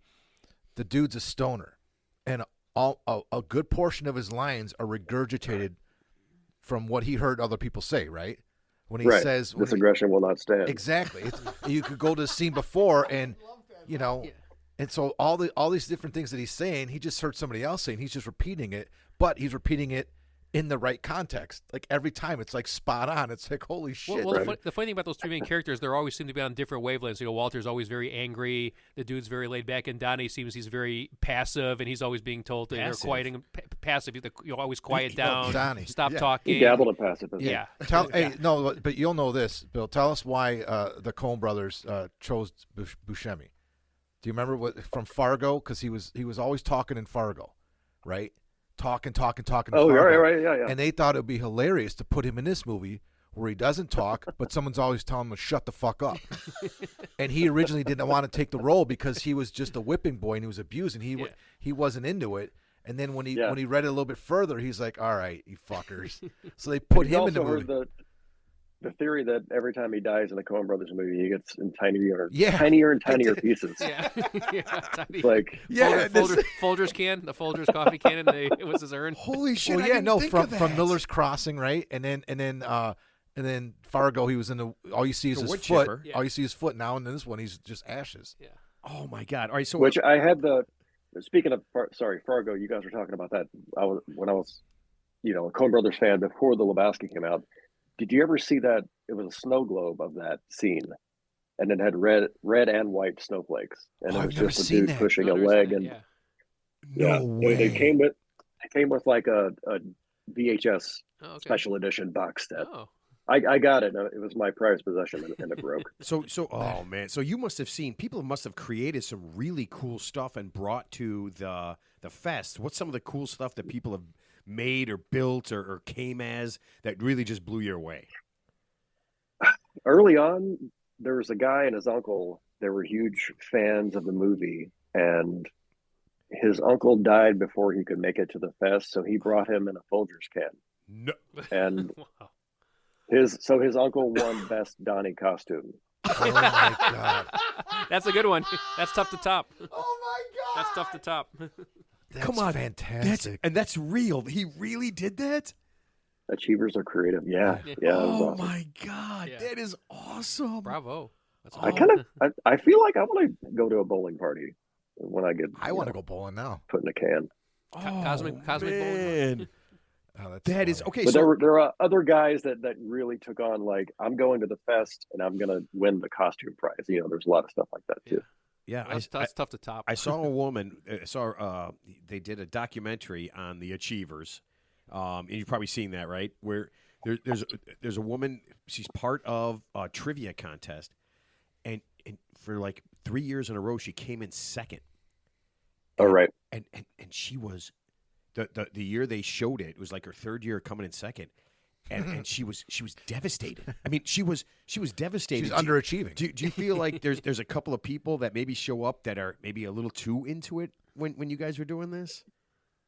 C: the dude's a stoner, and a good portion of his lines are regurgitated from what he heard other people say. Right when he
D: right.
C: says
D: This aggression will not stand.
C: exactly, you could go to the scene before, and and so all these different things that he's saying, he just heard somebody else saying. He's just repeating it, but he's repeating it in the right context. Like every time, it's like spot on. It's like holy shit.
B: Well,
D: Right.
B: the funny thing about those three main characters, they always seem to be on different wavelengths. Walter's always very angry. The dude's very laid back, and Donnie seems he's very passive, and he's always being told to
A: Passive?
B: quieting passive. You always quiet down,
C: Donnie.
B: stop
A: Yeah.
B: talking.
D: He dabbled in pacifism.
B: Yeah.
C: Hey, no, but you'll know this, Bill. Tell us why the Coen brothers chose Buscemi. Do you remember from Fargo? Because he was always talking in Fargo, right? Talking. in
D: Oh,
C: Fargo.
D: right, yeah.
C: And they thought it would be hilarious to put him in this movie where he doesn't talk, but someone's always telling him to shut the fuck up. And he originally didn't want to take the role because he was just a whipping boy and he was abused, and he wasn't into it. And then when he read it a little bit further, he's like, "All right, you fuckers." So they put
D: He's
C: him in the
D: also
C: movie.
D: heard the theory that every time he dies in a Coen Brothers movie, he gets in tinier and tinier pieces.
B: Yeah. Tiny.
D: Like,
C: Yeah,
B: Folgers can, the Folgers coffee can, and it was his urn.
A: Holy shit!
C: Well,
A: I
C: yeah,
A: didn't
C: no,
A: think
C: from
A: of that.
C: from Miller's Crossing, right? And then Fargo, he was in the. All you see is
A: The
C: his
A: wood
C: foot.
A: chipper.
B: Yeah.
C: All you see is foot now, and in this one, he's just ashes.
B: Yeah.
A: Oh my God! All right, so
D: which I had speaking of, Fargo, you guys were talking about that. When I was, a Coen Brothers fan before the Lebowski came out. Did you ever see that? It was a snow globe of that scene, and it had red and white snowflakes, and
C: Oh,
D: it
C: I've
D: was
C: never
D: just a
C: seen
D: dude
C: that.
D: pushing
B: No,
D: a
B: I've never
D: leg,
B: seen
D: and
B: that,
A: no way.
D: They came with like a VHS
B: Oh, okay.
D: special edition box set.
B: Oh.
D: I got it. It was my prized possession, and it broke.
A: Oh man, so you must have seen people must have created some really cool stuff and brought to the fest. What's some of the cool stuff that people have made or built or came as that really just blew you away?
D: Early on, there was a guy and his uncle. They were huge fans of the movie, and his uncle died before he could make it to the fest, so he brought him in a Folgers can.
A: No.
D: And
B: Wow.
D: his uncle won best Donnie costume.
C: Oh my god,
B: That's a good one. That's tough to top.
C: oh my god,
B: That's tough to top.
C: that's
A: Come on,
C: fantastic.
A: That's real. He really did that?
D: Achievers are creative. Yeah. That was
A: Oh
D: awesome.
A: my god,
B: Yeah.
A: that is awesome.
B: Bravo. That's
D: I I feel like I want to go to a bowling party when I get.
C: I want to go bowling now.
D: put in a can.
B: Cosmic bowling.
A: man.
C: Oh, that's
A: That is
C: funny.
A: okay.
D: But
A: So
D: there are other guys that really took on, like, I'm going to the fest and I'm going to win the costume prize. There's a lot of stuff like that too.
A: yeah,
B: That's tough to top.
A: I saw a woman. They did a documentary on the Achievers, and you've probably seen that, right? Where there's a woman. She's part of a trivia contest, and for like 3 years in a row, she came in second.
D: All right.
A: And she was the year they showed it. It was like her third year coming in second, and she was devastated. I mean, she was devastated.
C: She's underachieving.
A: Do you feel like there's a couple of people that maybe show up that are maybe a little too into it when you guys were doing this,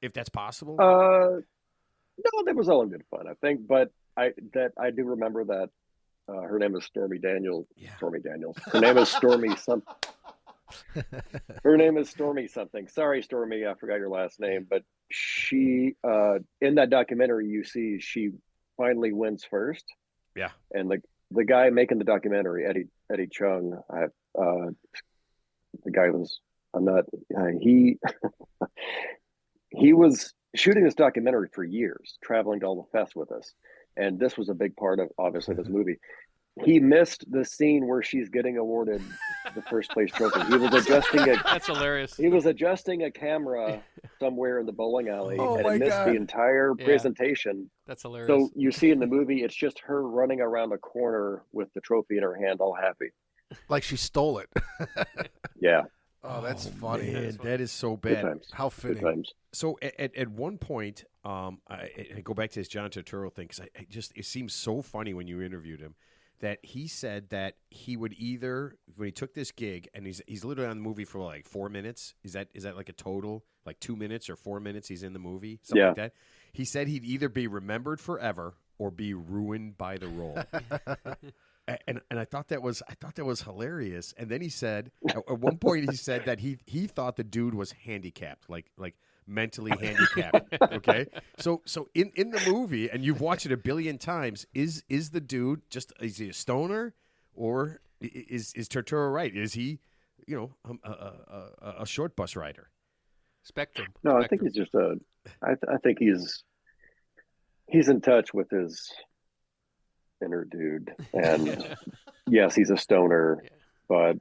A: if that's possible?
D: No, that was all in good fun, I think. But I do remember that her name is Stormy Daniels.
A: Yeah.
D: Stormy Daniels. Her name is Stormy something. Her name is Stormy something. Sorry, Stormy, I forgot your last name. But she, in that documentary, you see she finally wins first.
A: Yeah.
D: And the guy making the documentary, Eddie Chung, the guy was, I'm not, he was shooting this documentary for years, traveling to all the fests with us. And this was a big part of, obviously, this movie. He missed the scene where she's getting awarded the first place trophy. He was adjusting
B: That's hilarious.
D: He was adjusting a camera somewhere in the bowling alley,
C: Oh
D: and
C: my
D: it missed
C: God.
D: the entire
B: Yeah.
D: presentation.
B: That's hilarious.
D: So you see in the movie, it's just her running around a corner with the trophy in her hand, all happy.
C: Like she stole it.
D: Yeah,
C: Oh, that's funny.
A: Man, that is so
D: good
A: bad.
D: times.
C: How
D: Good
C: fitting.
D: times.
A: So at one point, I go back to this John Turturro thing because it seems so funny when you interviewed him that he said that he would either when he took this gig and he's literally on the movie for like 4 minutes. Is that like a total like 2 minutes or 4 minutes he's in the movie something like that? He said he'd either be remembered forever or be ruined by the role. And I thought that was hilarious. And then he said at one point he said that he thought the dude was handicapped, like mentally handicapped. Okay, so in the movie, and you've watched it a billion times, is the dude is he a stoner or is Turturro right? Is he a short bus rider?
B: Spectrum.
D: No, I think he's just I think he's in touch with his inner dude, and yes, he's a stoner, but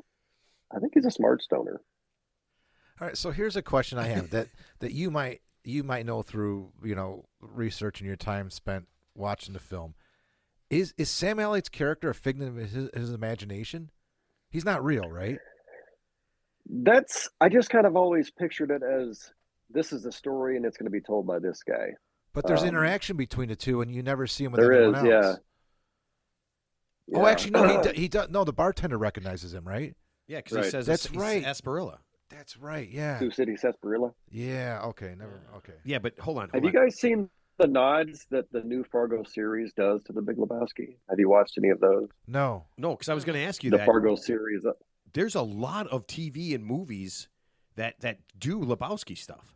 D: I think he's a smart stoner.
C: All right, so here's a question I have that you might know through research and your time spent watching the film. Is Sam Elliott's character a figment of his imagination? He's not real, right?
D: I just kind of always pictured it as this is the story and it's going to be told by this guy.
C: But there's interaction between the two, and you never see him with
D: There
C: anyone
D: is,
C: else.
D: yeah.
C: Oh, actually, no. He does. No, the bartender recognizes him, right?
A: Yeah, because
D: Right.
A: he says
C: That's
A: he's
C: right.
A: Asperilla.
C: That's right. Yeah.
D: Sioux City Sarsaparilla.
C: Yeah. Okay. Never. Okay.
A: Yeah, but hold on.
D: Have you guys seen the nods that the new Fargo series does to the Big Lebowski? Have you watched any of those?
C: No.
A: No, because I was going to ask you
D: The
A: that.
D: Fargo series.
A: There's a lot of TV and movies that do Lebowski stuff.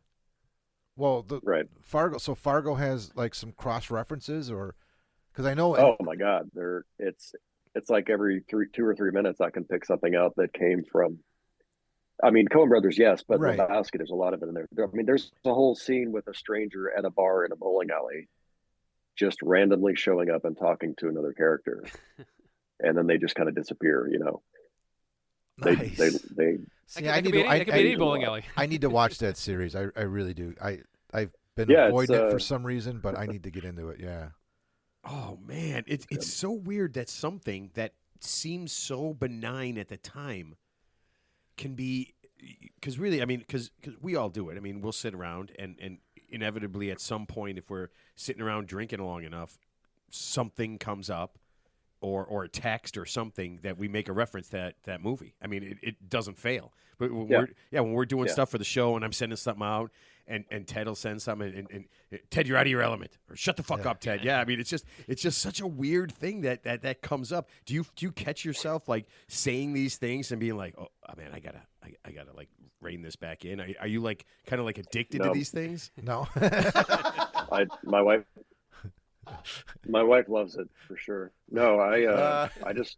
C: Well, the
D: Right.
C: Fargo. So Fargo has like some cross references, or because I know.
D: Oh my God, it's like every 2 or 3 minutes I can pick something out that came from. I mean, Coen Brothers, yes, but
C: Right.
D: Lebowski, there's a lot of it in there. I mean, there's a whole scene with a stranger at a bar in a bowling alley, just randomly showing up and talking to another character, and then they just kind of disappear.
C: Nice.
D: They
C: See,
B: That
C: I
B: could
C: need
B: be
C: to.
B: any- that could be any bowling
D: I-
B: alley.
C: I need to watch that series. I really do. I've been
D: Yeah,
C: avoiding
D: it's,
C: it for some reason, but I need to get into it. Yeah.
A: Oh man, it's so weird that something that seems so benign at the time can be, because really, I mean, because we all do it. I mean, we'll sit around and inevitably at some point, if we're sitting around drinking long enough, something comes up, or a text or something that we make a reference to that movie. I mean, it doesn't fail. But when we're doing stuff for the show and I'm sending something out, and Ted will send something, and Ted, you're out of your element, or shut the fuck up, Ted. Yeah, I mean, it's just such a weird thing that comes up. Do you catch yourself like saying these things and being like, oh man, I gotta like rein this back in? Are you like kind of like addicted to these things?
C: No.
D: My wife loves it for sure. No, I just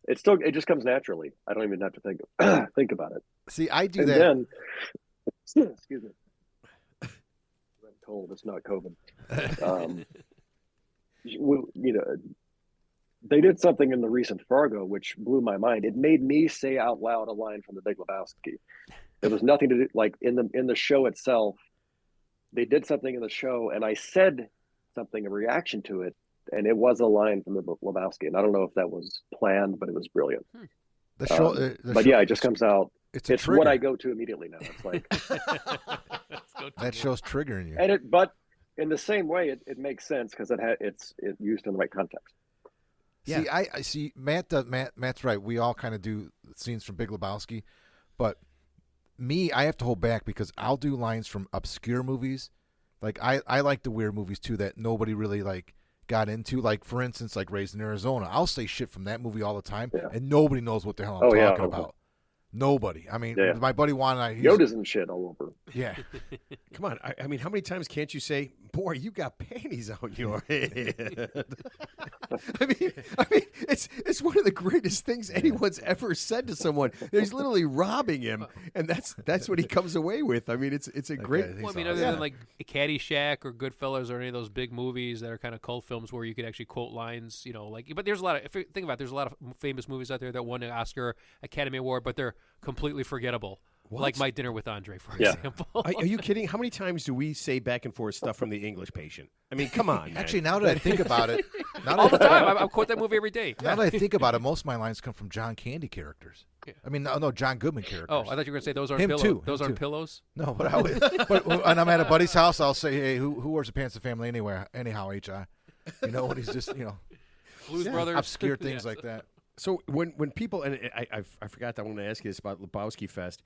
D: it just comes naturally. I don't even have to think about it.
C: See, I do
D: and
C: that.
D: Then, excuse me. I'm cold. It's not COVID. They did something in the recent Fargo which blew my mind. It made me say out loud a line from The Big Lebowski. There was nothing to do, like in the show itself. They did something in the show, and I said something in reaction to it, and it was a line from The Lebowski. And I don't know if that was planned, but it was brilliant.
C: The show,
D: it just comes out. It's
C: trigger.
D: what I go to immediately now. It's like
C: that show's triggering you.
D: But in the same way, it makes sense because it's used in the right context.
C: Yeah. See, I see. Matt's right. We all kind of do scenes from Big Lebowski, but me, I have to hold back because I'll do lines from obscure movies. Like I like the weird movies too that nobody really like got into. Like for instance, like Raised in Arizona. I'll say shit from that movie all the time, and nobody knows what the hell I'm talking about. Nobody. I mean, my buddy Juan and I.
D: Yoda's and shit all over.
C: Yeah.
A: Come on. I mean, how many times can't you say, "Boy, you got panties on your head"? I mean, it's one of the greatest things anyone's ever said to someone. He's literally robbing him, and that's what he comes away with. I mean, it's a great.
B: Well, I mean, other than like Caddyshack or Goodfellas or any of those big movies that are kind of cult films where you could actually quote lines, but there's a lot of, if you think about it, there's a lot of famous movies out there that won an Oscar, Academy Award, but they're completely forgettable.
A: What?
B: Like My Dinner with Andre, for example.
A: Are you kidding? How many times do we say back and forth stuff from The English Patient? I mean, come on, man.
C: Actually, now that I think about it,
B: all the time, I quote that movie every day.
C: Now that I think about it, most of my lines come from John Candy characters. Yeah. I mean, no, John Goodman characters.
B: Oh, I thought you were going to say those aren't
C: him
B: pillows.
C: Too.
B: Those
C: him
B: aren't
C: too.
B: pillows?
C: No, but when I'm at a buddy's house, I'll say, hey, who wears the pants of family anywhere? Anyhow, H.I. When he's just,
B: Blues Brothers.
C: Obscure things like that.
A: So when people, and I forgot that I want to ask you this about Lebowski Fest,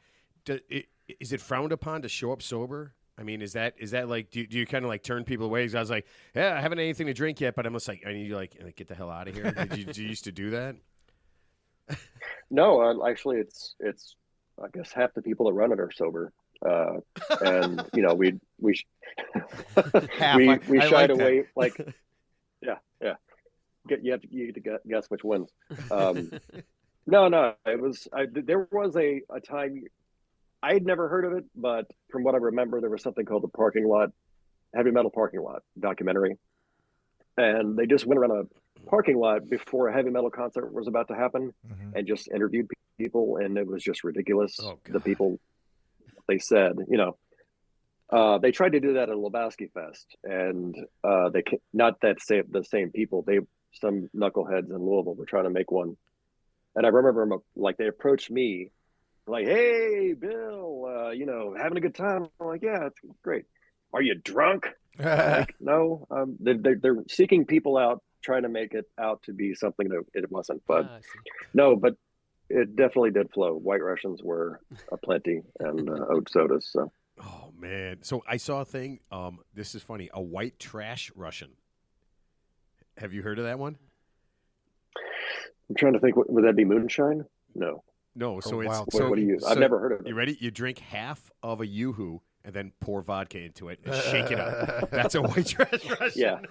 A: is it frowned upon to show up sober? I mean, is that like, do you kind of like turn people away? Because I was like, yeah, I haven't had anything to drink yet, but I'm just like, I need you like get the hell out of here. Did you used to do that?
D: No, actually, it's I guess half the people that run it are sober, and we shied away. Like, yeah. You have to guess which ones. No, it was there was a time I had never heard of it, but from what I remember, there was something called the Heavy Metal Parking Lot documentary, and they just went around a parking lot before a heavy metal concert was about to happen, and just interviewed people, and it was just ridiculous. The people they said, they tried to do that at Lebowski Fest, and they not the same people. Some knuckleheads in Louisville were trying to make one. And I remember they approached me like, hey, Bill, having a good time. I'm like, yeah, it's great. Are you drunk? Like, no. They're seeking people out, trying to make it out to be something that it wasn't. But no, but it definitely did flow. White Russians were aplenty and oat sodas. So.
A: Oh, man. So I saw a thing. This is funny. A white trash Russian. Have you heard of that one?
D: I'm trying to think. Would that be moonshine? No.
A: So it's
D: what do you? I've never heard of it.
A: You ready? You drink half of a Yoo-Hoo and then pour vodka into it and shake it up. That's a white trash Russian.
D: Yeah.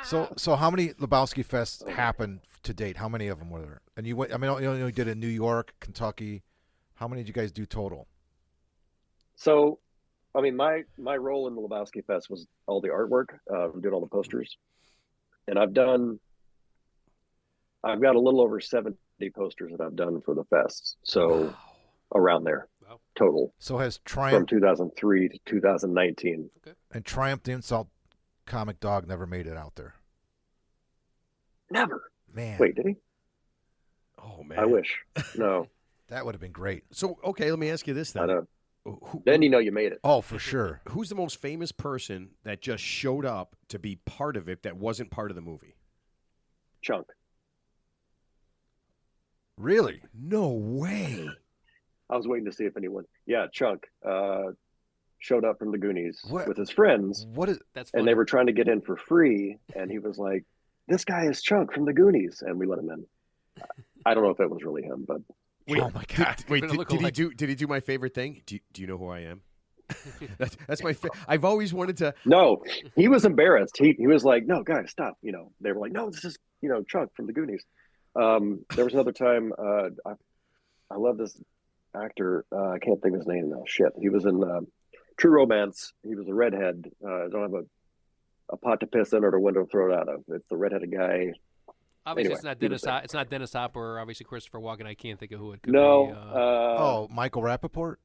C: So how many Lebowski Fests happened to date? How many of them were there? And you went. I mean, you did in New York, Kentucky. How many did you guys do total?
D: So, I mean, my role in the Lebowski Fest was all the artwork, doing all the posters, and I've got a little over 70 posters that I've done for the fest. So around there, total.
C: So has
D: from 2003 to 2019.
B: Okay.
C: And Triumph the Insult Comic Dog never made it out there.
D: Never.
C: Man.
D: Wait, did he?
A: Oh man,
D: I wish. No.
C: That would have been great.
A: So okay, let me ask you this
D: I
A: then.
D: know.
A: Who,
D: Then you know you made it.
C: Oh, for sure.
A: who's the most famous person that just showed up to be part of it that wasn't part of the movie?
D: Chunk.
C: Really?
A: No way.
D: I was waiting to see if anyone. Yeah, Chunk showed up from the Goonies
C: What?
D: with his friends,
C: What is?
B: That's funny.
D: and they were trying to get in for free. And he was like, "This guy is Chunk from the Goonies," and we let him in. I don't know if it was really him, but
C: Oh my God!
A: Wait,
B: Gonna look
A: did he
B: alike.
A: do? Did he do my favorite thing? Do you know who I am? That's my. I've always wanted to.
D: no, he was embarrassed. He was like, "No, guys, stop!" They were like, "No, this is Chunk from the Goonies." There was another time. I love this actor. I can't think of his name now. Shit, he was in True Romance. He was a redhead. I don't have a pot to piss in or a window to throw it out of. It's the redheaded guy.
B: Obviously,
D: Anyway,
B: it's not
D: he was
B: Dennis. It's not Dennis Hopper or obviously Christopher Walken. I can't think of who it could
D: No,
B: be.
C: Oh, Michael Rappaport.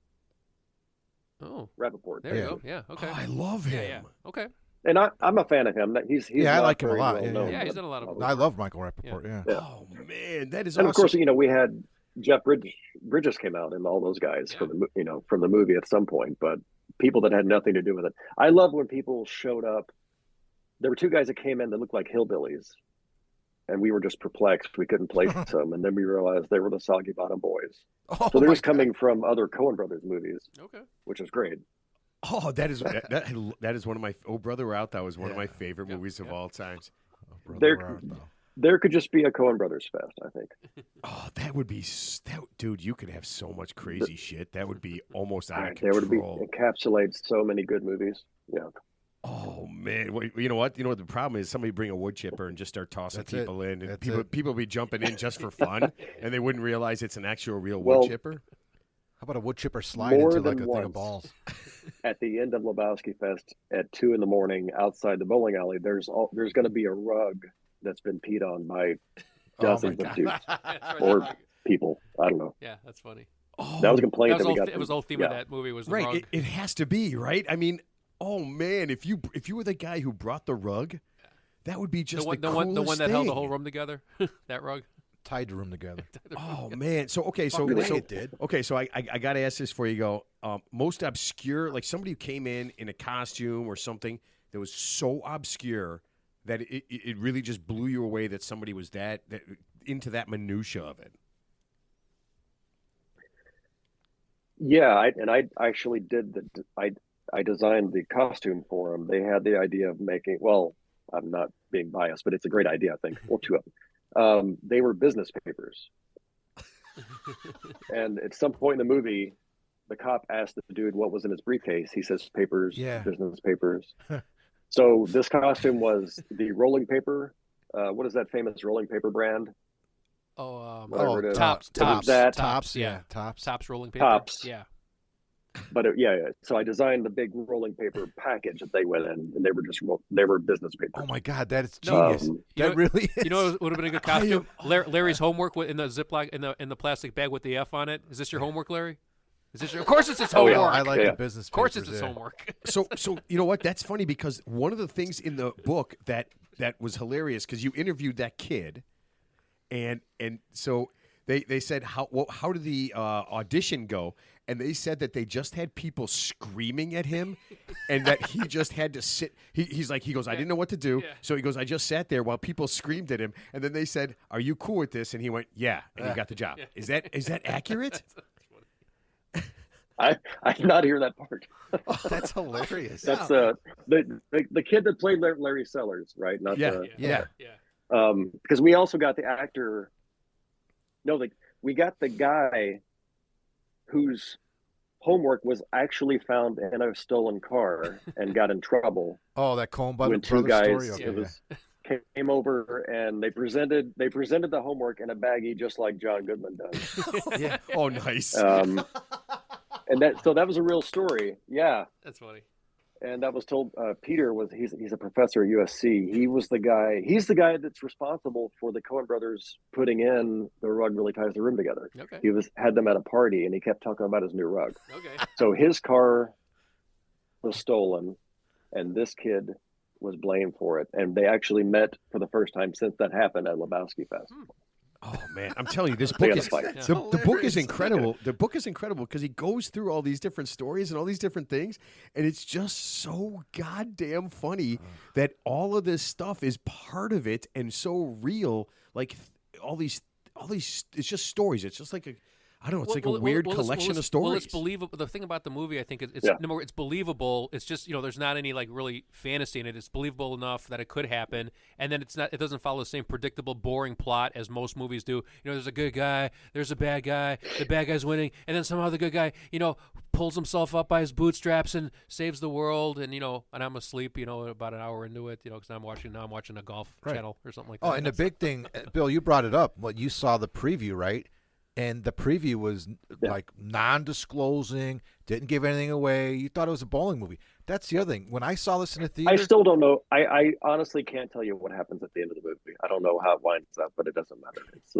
B: Oh,
D: Rappaport.
B: there
C: Yeah.
B: you go. Yeah. Okay.
A: Oh, I love
B: yeah.
A: him.
B: Yeah. Okay.
D: And I'm a fan of him. He's
C: Yeah, I
D: not
C: like him a
D: very
C: lot.
D: well
C: Yeah,
D: known,
B: Yeah, he's
D: but-
B: done a lot of.
C: I love Michael Rappaport. Yeah.
D: Yeah.
A: Oh man, that is
D: And
A: awesome.
D: of course, we had Jeff Bridges came out and all those guys
B: Yeah.
D: from the movie at some point, but people that had nothing to do with it. I love when people showed up. There were two guys that came in that looked like hillbillies, and we were just perplexed. We couldn't place them, and then we realized they were the Soggy Bottom Boys.
C: Oh,
D: So they're
C: my
D: just coming from other Coen Brothers movies,
B: Okay.
D: which is great.
A: Oh, that is one of my. Oh, Brother, We're Out. That was one of my
C: Yeah.
A: favorite movies of all times.
C: God. Brother,
D: There-
C: where art thou?
D: There could just be a Coen Brothers fest, I think.
A: Oh, that would be dude. You could have so much crazy shit. That would be almost out of
D: There would be
A: control.
D: encapsulates so many good movies. Yeah.
A: Oh man, you know what? You know what the problem is? Somebody bring a wood chipper and just start tossing
C: That's it.
A: people in, and
C: That's
A: people
C: it.
A: people be jumping in just for fun, and they wouldn't realize it's an actual real
D: Well,
A: wood chipper.
C: How about a wood chipper slide
D: More
C: into like a
D: than
C: thing of
D: once.
C: balls?
D: At the end of Lebowski Fest at 2 a.m. outside the bowling alley, there's going to be a rug that's been peed on by dozens of dudes or people. I don't know.
B: Yeah, that's funny.
A: Oh,
D: That was a complaint
B: That was
D: that we
B: all,
D: got.
B: it was the whole theme of that movie was the
A: right.
B: rug.
A: It has to be right. I mean, oh man, if you were the guy who brought the rug, that would be just
B: the one,
A: the
B: the one that held the
A: thing.
B: whole room together. That rug.
C: Tied the room together.
A: Oh man, so okay, so
C: Fucking
A: so
C: A, it did.
A: okay, so I got to ask this before you go. Most obscure, like somebody who came in a costume or something that was so obscure that it really just blew you away that somebody was that into that minutia of it.
D: Yeah, I actually did I designed the costume for them. They had the idea of making. Well, I'm not being biased, but it's a great idea. I think. Well, two of them. They were business papers, and at some point in the movie, the cop asked the dude what was in his briefcase. He says papers,
C: Yeah.
D: business papers. So this costume was the rolling paper. What is that famous rolling paper brand?
B: Oh,
D: Whatever it is.
B: Tops.
D: It was
B: Tops.
D: that-
C: Tops.
B: Yeah.
C: Yeah. Tops.
B: Tops rolling paper.
D: Tops.
B: Yeah.
D: But yeah. So I designed the big rolling paper package that they went in, and they were business papers.
C: Oh my God, that is
B: No,
C: genius.
D: Um,
B: You
C: That
B: know-
C: really is.
B: You know, it would have been a good costume. Larry's homework in the Ziploc in the plastic bag with the F on it. Is this your homework, Larry? Is this your? Of course, it's his
D: Oh,
B: homework.
D: yeah.
C: I like
D: Yeah.
C: the business.
B: Of course, it's
C: papers,
B: his
C: yeah.
B: homework.
A: So you know what? That's funny because one of the things in the book that was hilarious because you interviewed that kid, and so they said how did the audition go? And they said that they just had people screaming at him, and that he just had to sit. He goes, I didn't know what to do,
B: Yeah.
A: so he goes, I just sat there while people screamed at him, and then they said, "Are you cool with this?" And he went, "Yeah," and he got the job. Is that accurate?
D: I did not hear that part.
C: That's hilarious.
D: That's the kid that played Larry Sellers, right? Not
A: Yeah.
D: the,
C: Yeah.
B: Yeah.
D: because we also got the actor. No, we got the guy whose homework was actually found in a stolen car and got in trouble
C: Oh, that Coen
D: when two
C: Brothers
D: guys
C: story. Okay,
D: it was came over and they presented the homework in a baggie just like John Goodman does.
C: yeah.
A: Oh, nice.
D: And that was a real story. Yeah.
B: That's funny.
D: And that was told. Peter he's a professor at USC. He's the guy that's responsible for the Coen brothers putting in the rug really ties the room together.
B: Okay.
D: He had them at a party and he kept talking about his new rug.
B: Okay.
D: So his car was stolen, and this kid was blamed for it. And they actually met for the first time since that happened at Lebowski Fest.
A: Oh man, I'm telling you, this
D: They
A: book
D: gotta
A: is
D: fight.
A: the book is incredible. The book is incredible because he goes through all these different stories and all these different things, and it's just so goddamn funny that all of this stuff is part of it and so real. Like all these, it's just stories. It's just like I don't know. It's like a weird collection of stories.
B: Well, it's believable. The thing about the movie, I think, it's number. It's believable. It's just there's not any like really fantasy in it. It's believable enough that it could happen, and then it's not. It doesn't follow the same predictable, boring plot as most movies do. There's a good guy, there's a bad guy. The bad guy's winning, and then somehow the good guy, pulls himself up by his bootstraps and saves the world. And and I'm asleep, about an hour into it, because I'm watching a golf channel or something like that.
C: Oh, and the big thing, Bill, you brought it up. What you saw the preview, right? And the preview was like non-disclosing, didn't give anything away. You thought it was a bowling movie. That's the other thing. When I saw this in the theater,
D: I still don't know. I honestly can't tell you what happens at the end of the movie. I don't know how it winds up, but it doesn't matter. It's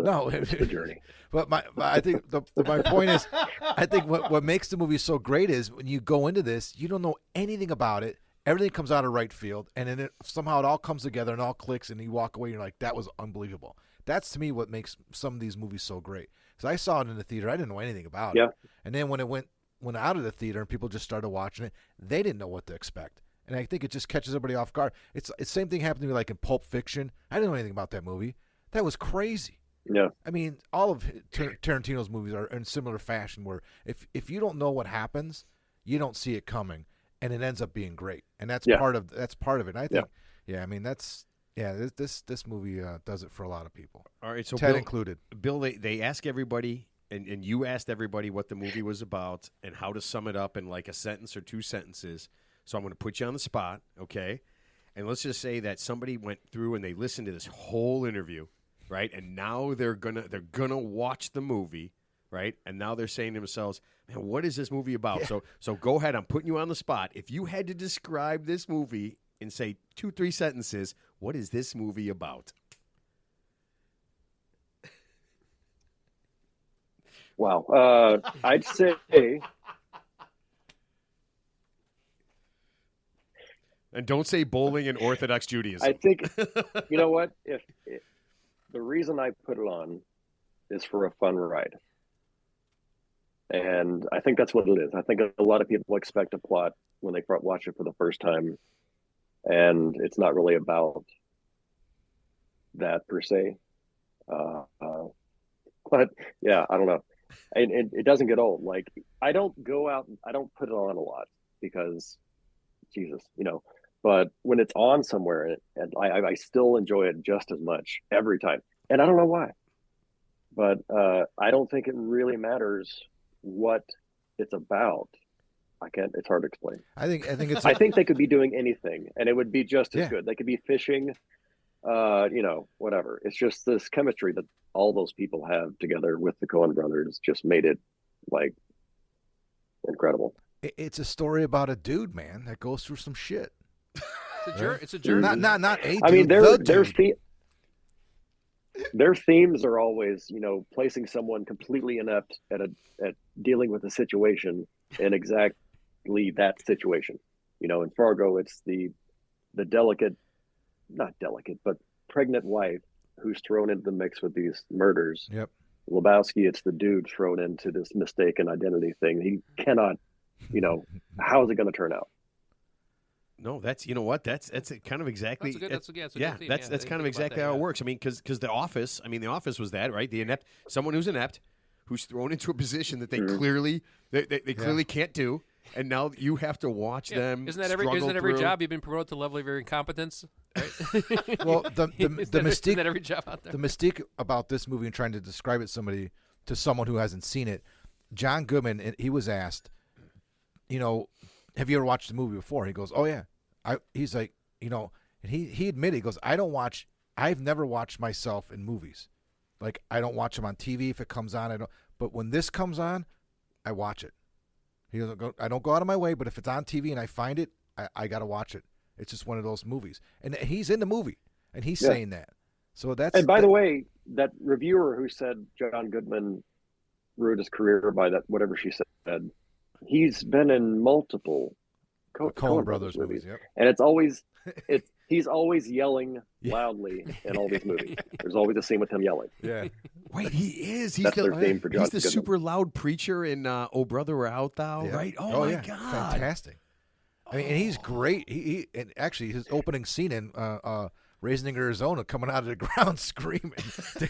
D: the journey.
C: But I think my point is, I think what makes the movie so great is when you go into this, you don't know anything about it. Everything comes out of right field, and then somehow it all comes together and all clicks, and you walk away. And you're like, that was unbelievable. That's to me what makes some of these movies so great. Because I saw it in the theater, I didn't know anything about it. And then when it went out of the theater and people just started watching it, they didn't know what to expect. And I think it just catches everybody off guard. It's the same thing happened to me like in Pulp Fiction. I didn't know anything about that movie. That was crazy.
D: Yeah.
C: I mean, all of Tarantino's movies are in similar fashion where if you don't know what happens, you don't see it coming, and it ends up being great. And that's part of it. And I think, this movie does it for a lot of people.
A: All right, so
C: Ted
A: Bill,
C: included.
A: Bill, they ask everybody, and you asked everybody what the movie was about and how to sum it up in like a sentence or two sentences. So I'm going to put you on the spot, okay? And let's just say that somebody went through and they listened to this whole interview, right? And now they're gonna watch the movie, right? And now they're saying to themselves, "Man, what is this movie about?"
C: Yeah.
A: So go ahead. I'm putting you on the spot. If you had to describe this movie in say 2-3 sentences, what is this movie about?
D: Wow. I'd say
A: And don't say bowling and Orthodox Judaism.
D: I think you know what? If the reason I put it on is for a fun ride. And I think that's what it is. I think a lot of people expect a plot when they watch it for the first time, and it's not really about that per se. But yeah, I don't know. It doesn't get old. Like I don't go out, I don't put it on a lot because Jesus, but when it's on somewhere and I still enjoy it just as much every time. And I don't know why, but I don't think it really matters what it's about. It's hard to explain.
C: I think it's.
D: I think they could be doing anything, and it would be just as good. They could be fishing, whatever. It's just this chemistry that all those people have together with the Coen brothers just made it like incredible.
C: It's a story about a dude, man, that goes through some shit.
B: It's a journey.
C: Not a dude.
D: I mean, their themes are always, placing someone completely inept at dealing with a situation in exactly that situation. In Fargo, it's the delicate, not delicate, but pregnant wife who's thrown into the mix with these murders.
C: Yep.
D: Lebowski, it's the dude thrown into this mistaken identity thing. He cannot, how is it going to turn out?
A: No, that's that's kind of exactly
B: that's kind
A: of exactly how it works. I mean, because The Office was that, right? Someone who's inept, who's thrown into a position that they clearly clearly can't do, and now you have to watch them.
B: Isn't that every job you've been promoted to level of your incompetence? Right?
C: Well, the mystique,
B: isn't that every job out there?
C: The mystique about this movie and trying to describe it to someone who hasn't seen it, John Goodman, he was asked, have you ever watched the movie before? He goes, oh, yeah. He's like, and he admitted, he goes, I've never watched myself in movies. Like, I don't watch them on TV if it comes on. But when this comes on, I watch it. He goes, I don't go out of my way, but if it's on TV and I find it, I got to watch it. It's just one of those movies. And he's in the movie, and he's saying that. So that's.
D: And by the way, that reviewer who said John Goodman ruined his career by that, whatever she said, he's been in multiple
C: Coen Brothers movies. Yep.
D: And he's always yelling loudly in all these movies. There's always a scene with him yelling.
C: Yeah.
A: Wait, he is. He's
D: That's
A: the,
D: their theme for John
A: he's the
D: Goodman.
A: super loud preacher in Oh Brother, Where Art Thou,
C: Yeah.
A: right? Oh, my
C: yeah.
A: God.
C: Fantastic. I mean, and he's great. He and actually his opening scene in Raising Arizona, coming out of the ground screaming.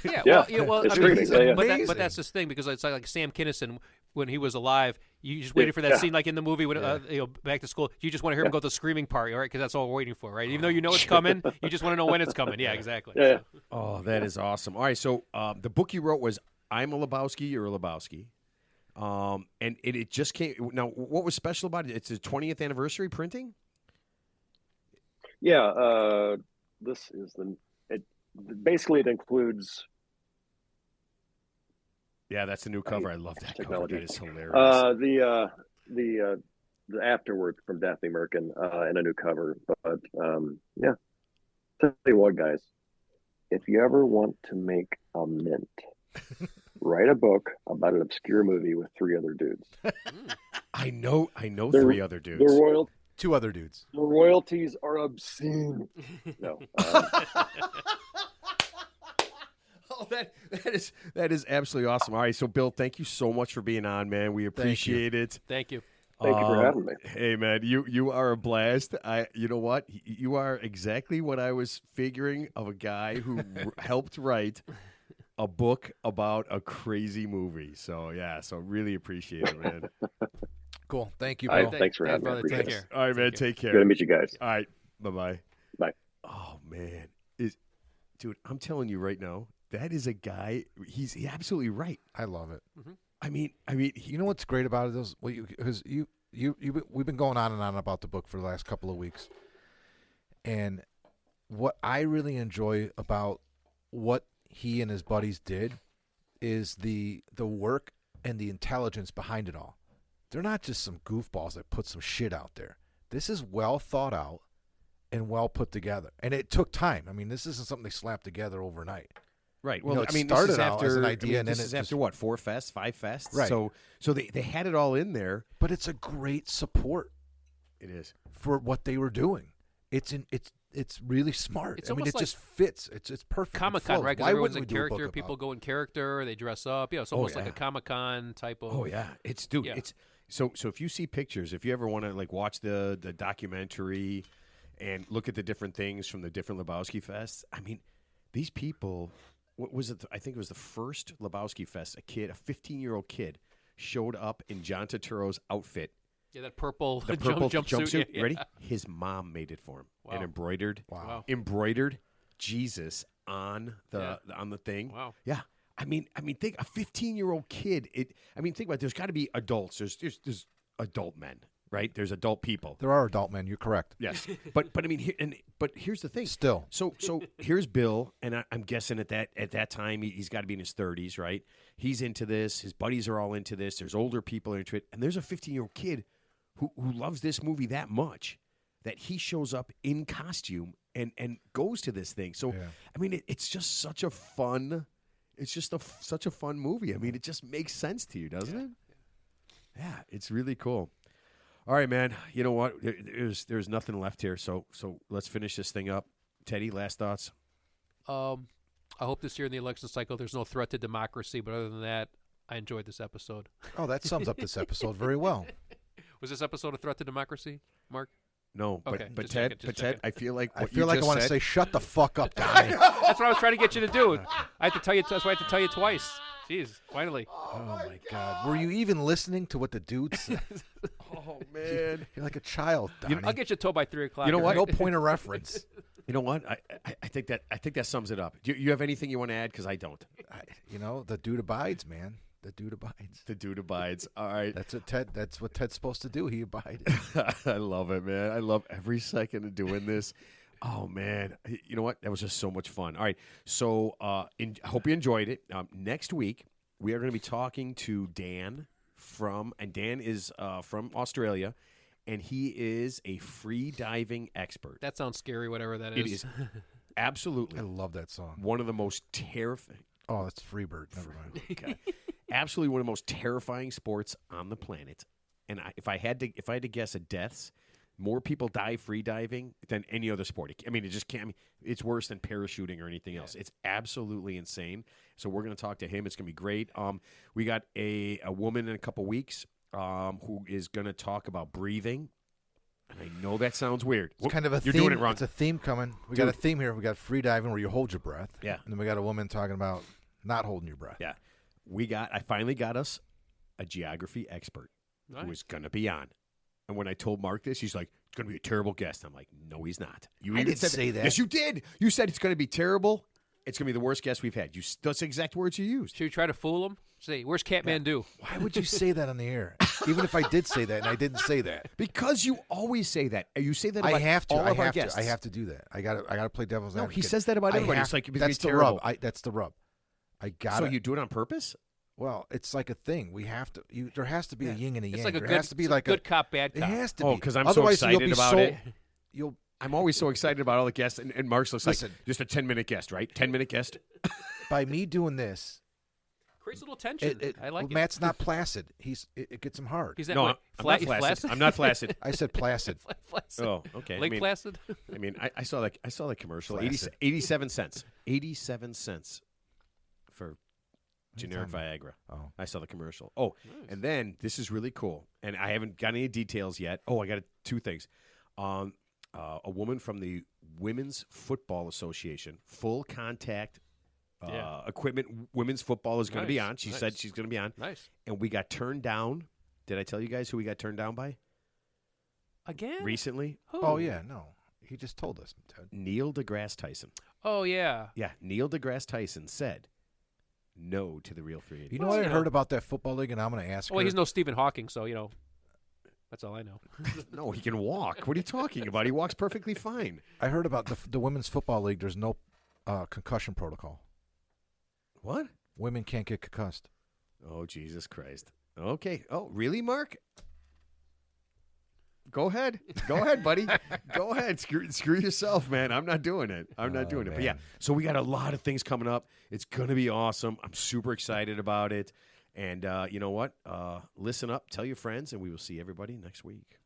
D: Yeah,
B: well,
D: it's
B: I mean,
D: screaming. Yeah,
B: but,
D: yeah.
B: but that's his thing because it's like Sam Kinison when he was alive. You just waited for that scene, like in the movie when Back to School. You just want to hear him go to the screaming part, right? Because that's all we're waiting for, right? Even though you know it's coming, you just want to know when it's coming. Yeah, exactly.
D: Yeah.
A: Oh, that is awesome. All right, so the book you wrote was I'm a Lebowski, You're a Lebowski. And it just came. Now, what was special about it? It's the 20th anniversary printing?
D: Yeah, this is basically it includes.
A: Yeah, that's the new cover. I love that
D: Technology.
A: cover. That is hilarious.
D: The afterward from Daphne Merkin and a new cover. But yeah, tell you what, guys, if you ever want to make a mint, write a book about an obscure movie with 3 other dudes.
A: I know
D: The-
A: 3 other dudes.
D: The
C: 2 other dudes.
D: royalties are obscene. No.
A: Oh, that is absolutely awesome. All right, so Bill, thank you so much for being on, man. We appreciate it.
B: Thank you.
D: Thank you for having me.
A: Hey, man, you are a blast. You know what? You are exactly what I was figuring of a guy who helped write a book about a crazy movie. So yeah, so really appreciate it, man.
C: Cool. Thank you,
D: All
C: Bill.
D: right, thanks for having me. I
B: brother.
D: appreciate
B: Take
D: it.
B: care.
A: All right, man, take care.
D: Good to meet you guys.
A: All right, bye-bye.
D: Bye.
A: Oh man, dude, I'm telling you right now, that is a guy. He's absolutely right.
C: I love it.
A: I mean,
C: You know what's great about it? Because we've been going on and on about the book for the last couple of weeks, and what I really enjoy about what he and his buddies did is the work and the intelligence behind it all. They're not just some goofballs that put some shit out there. This is well thought out and well put together, and it took time. I mean, this isn't something they slapped together overnight.
A: right.
C: You
A: Well,
C: know, it
A: I mean,
C: started
A: this is
C: out
A: after
C: as an idea, and
A: this
C: then
A: is
C: it
A: after
C: just-
A: what 4 fests, 5 fests,
C: Right.
A: So they had it all in there.
C: But it's a great support
A: It is.
C: for what they were doing. It's really smart.
B: It's
C: I mean,
B: almost
C: it
B: like
C: just fits. It's perfect. It
B: Comic-Con,
C: flows.
B: right? Because
C: Why
B: everyone's
C: wouldn't
B: in
C: we do a book
B: character.
C: about
B: People
C: it?
B: go in character. They dress up. Yeah, it's almost like
A: yeah.
B: a Comic-Con type of.
A: Oh yeah, it's dude.
B: Yeah.
A: It's so if you see pictures, if you ever want to like watch the documentary and look at the different things from the different Lebowski fests. I mean, these people. What was it? I think it was the first Lebowski fest. A 15-year-old kid, showed up in John Turturro's outfit.
B: Yeah, that purple,
A: The purple
B: jumpsuit. Yeah.
A: Ready? His mom made it for him and
B: Wow.
A: embroidered Jesus on the thing.
B: Wow.
A: Yeah. I mean, think a 15-year-old kid. Think about it. There's got to be adults. There's adult men, right? There's adult people.
C: There are adult men. You're correct.
A: Yes, but I mean, but here's the thing.
C: Still.
A: So here's Bill, and I'm guessing at that time he's got to be in his 30s, right? He's into this. His buddies are all into this. There's older people into it, and there's a 15-year-old kid who loves this movie that much that he shows up in costume and goes to this thing. So
C: Yeah.
A: I mean, it's just such a fun. It's just such a fun movie. I mean, it just makes sense to you, doesn't it? Yeah, it's really cool. All right, man. You know what? There's nothing left here, so let's finish this thing up. Teddy, last thoughts?
B: I hope this year in the election cycle there's no threat to democracy. But other than that, I enjoyed this episode.
C: Oh, that sums up this episode very well.
B: Was this episode a threat to democracy, Mark?
A: No,
B: Okay,
A: but
B: just
A: Ted,
B: checking,
A: but
B: just
A: Ted,
B: checking.
A: I feel like
C: I
A: what
C: feel
A: you
C: like I
A: just
C: want to
A: said-
C: say, "Shut the fuck up, Donnie."
B: That's what I was trying to get you to do. I had to tell you. That's why I had to tell you twice. Jeez, finally.
C: Oh my God! Were you even listening to what the dude said?
A: Oh man.
C: You're like a child, Donnie.
B: I'll get you told by 3 o'clock.
A: You know what?
C: No point of reference.
A: You know what? I think that sums it up. Do you have anything you want to add? Because I don't.
C: The dude abides, man. The dude abides.
A: The dude abides. All right.
C: That's what Ted's supposed to do. He abided.
A: I love it, man. I love every second of doing this. Oh man, you know what? That was just so much fun. All right, so I hope you enjoyed it. Next week we are going to be talking to Dan Dan is from Australia, and he is a free diving expert.
B: That sounds scary, whatever that is.
A: It is absolutely
C: I love that song.
A: one of the most terrifying.
C: Oh, that's Freebird. Never mind.
A: God. Absolutely one of the most terrifying sports on the planet. And if I had to guess at deaths, More people die free diving than any other sport. I mean, it just can't. I mean, it's worse than parachuting or anything else. It's absolutely insane. So we're going to talk to him. It's going to be great. We got a woman in a couple weeks who is going to talk about breathing. And I know that sounds weird.
C: It's kind of a
A: You're
C: theme.
A: doing it wrong.
C: It's a theme coming. We
A: Dude.
C: got a theme here. We got free diving where you hold your breath.
A: Yeah.
C: And then we got a woman talking about not holding your breath.
A: Yeah. I finally got us a geography expert who is going to be on. And when I told Mark this, he's like, it's going to be a terrible guest. I'm like, no, he's not. You
C: I
A: even
C: didn't
A: said
C: say that.
A: Yes, you did. You said it's going to be terrible. It's going to be the worst guest we've had. That's the exact words you used.
B: Should we try to fool him? Say, where's Catmandu?
C: Why would you say that on the air? Even if I did say that and I didn't say that.
A: Because you always say that. You say that about
C: I have to.
A: all
C: I
A: of our
C: have
A: guests.
C: to. I have to do that. I got to play devil's
A: No,
C: advocate.
A: he says that about
C: I
A: everybody.
C: have-
A: It's like, it's
C: that's the
A: terrible.
C: rub. That's the rub. I got
A: So
C: it.
A: you do it on purpose?
C: Well, it's like a thing. We have to. There has to be a yin and a yang.
B: It's like a
C: there
B: good,
C: has to be
B: it's a
C: like
B: good
C: a
B: cop, bad
C: It
B: cop.
C: has to
A: Oh,
C: be.
A: 'cause I'm so
C: Otherwise, you'll
A: excited
C: be
A: about
C: so-
A: it.
C: You'll.
A: I'm always so excited about all the guests. And Mark's looks
C: Listen.
A: like just a 10-minute guest, right? 10-minute guest.
C: By me doing this,
B: Creates a little tension. I like it.
C: Matt's not placid. It gets him hard.
B: He's that
A: No,
B: what,
A: I'm
B: flat,
A: not flaccid.
B: flaccid?
A: I'm not flaccid.
C: I said placid.
B: Flaccid.
A: Oh, okay.
B: Lake Placid?
A: I mean, I saw that commercial.
C: Flaccid.
A: 87 cents. 87 cents for generic
C: talking
A: Viagra.
C: Oh.
A: I saw the commercial. Oh, and then this is really cool, and I haven't got any details yet. Oh, I got two things. A woman from the Women's Football Association, full contact equipment. Women's football is going to be
B: Nice,
A: on. She
B: nice.
A: said she's going to be on.
B: Nice.
A: And we got turned down. Did I tell you guys who we got turned down by
B: Again?
A: recently?
B: Who?
C: Oh yeah, no. He just told us, Ted.
A: Neil deGrasse Tyson.
B: Oh, yeah.
A: Yeah, Neil deGrasse Tyson said no to the Real 380.
C: You know
B: Well,
C: what I
B: you
C: heard
B: know.
C: about that football league, and I'm going to ask
B: Well,
C: her.
B: he's no Stephen Hawking, so, that's all I know.
A: No, he can walk. What are you talking about? He walks perfectly fine.
C: I heard about the women's football league. There's no concussion protocol.
A: What?
C: Women can't get concussed.
A: Oh, Jesus Christ. Okay. Oh, really, Mark? Go ahead. Go ahead, buddy. Go ahead. Screw yourself, man. I'm not doing it. I'm not doing it. But yeah,
C: man.
A: so we got a lot of things coming up. It's going to be awesome. I'm super excited about it. And you know what? Listen up, tell your friends, and we will see everybody next week.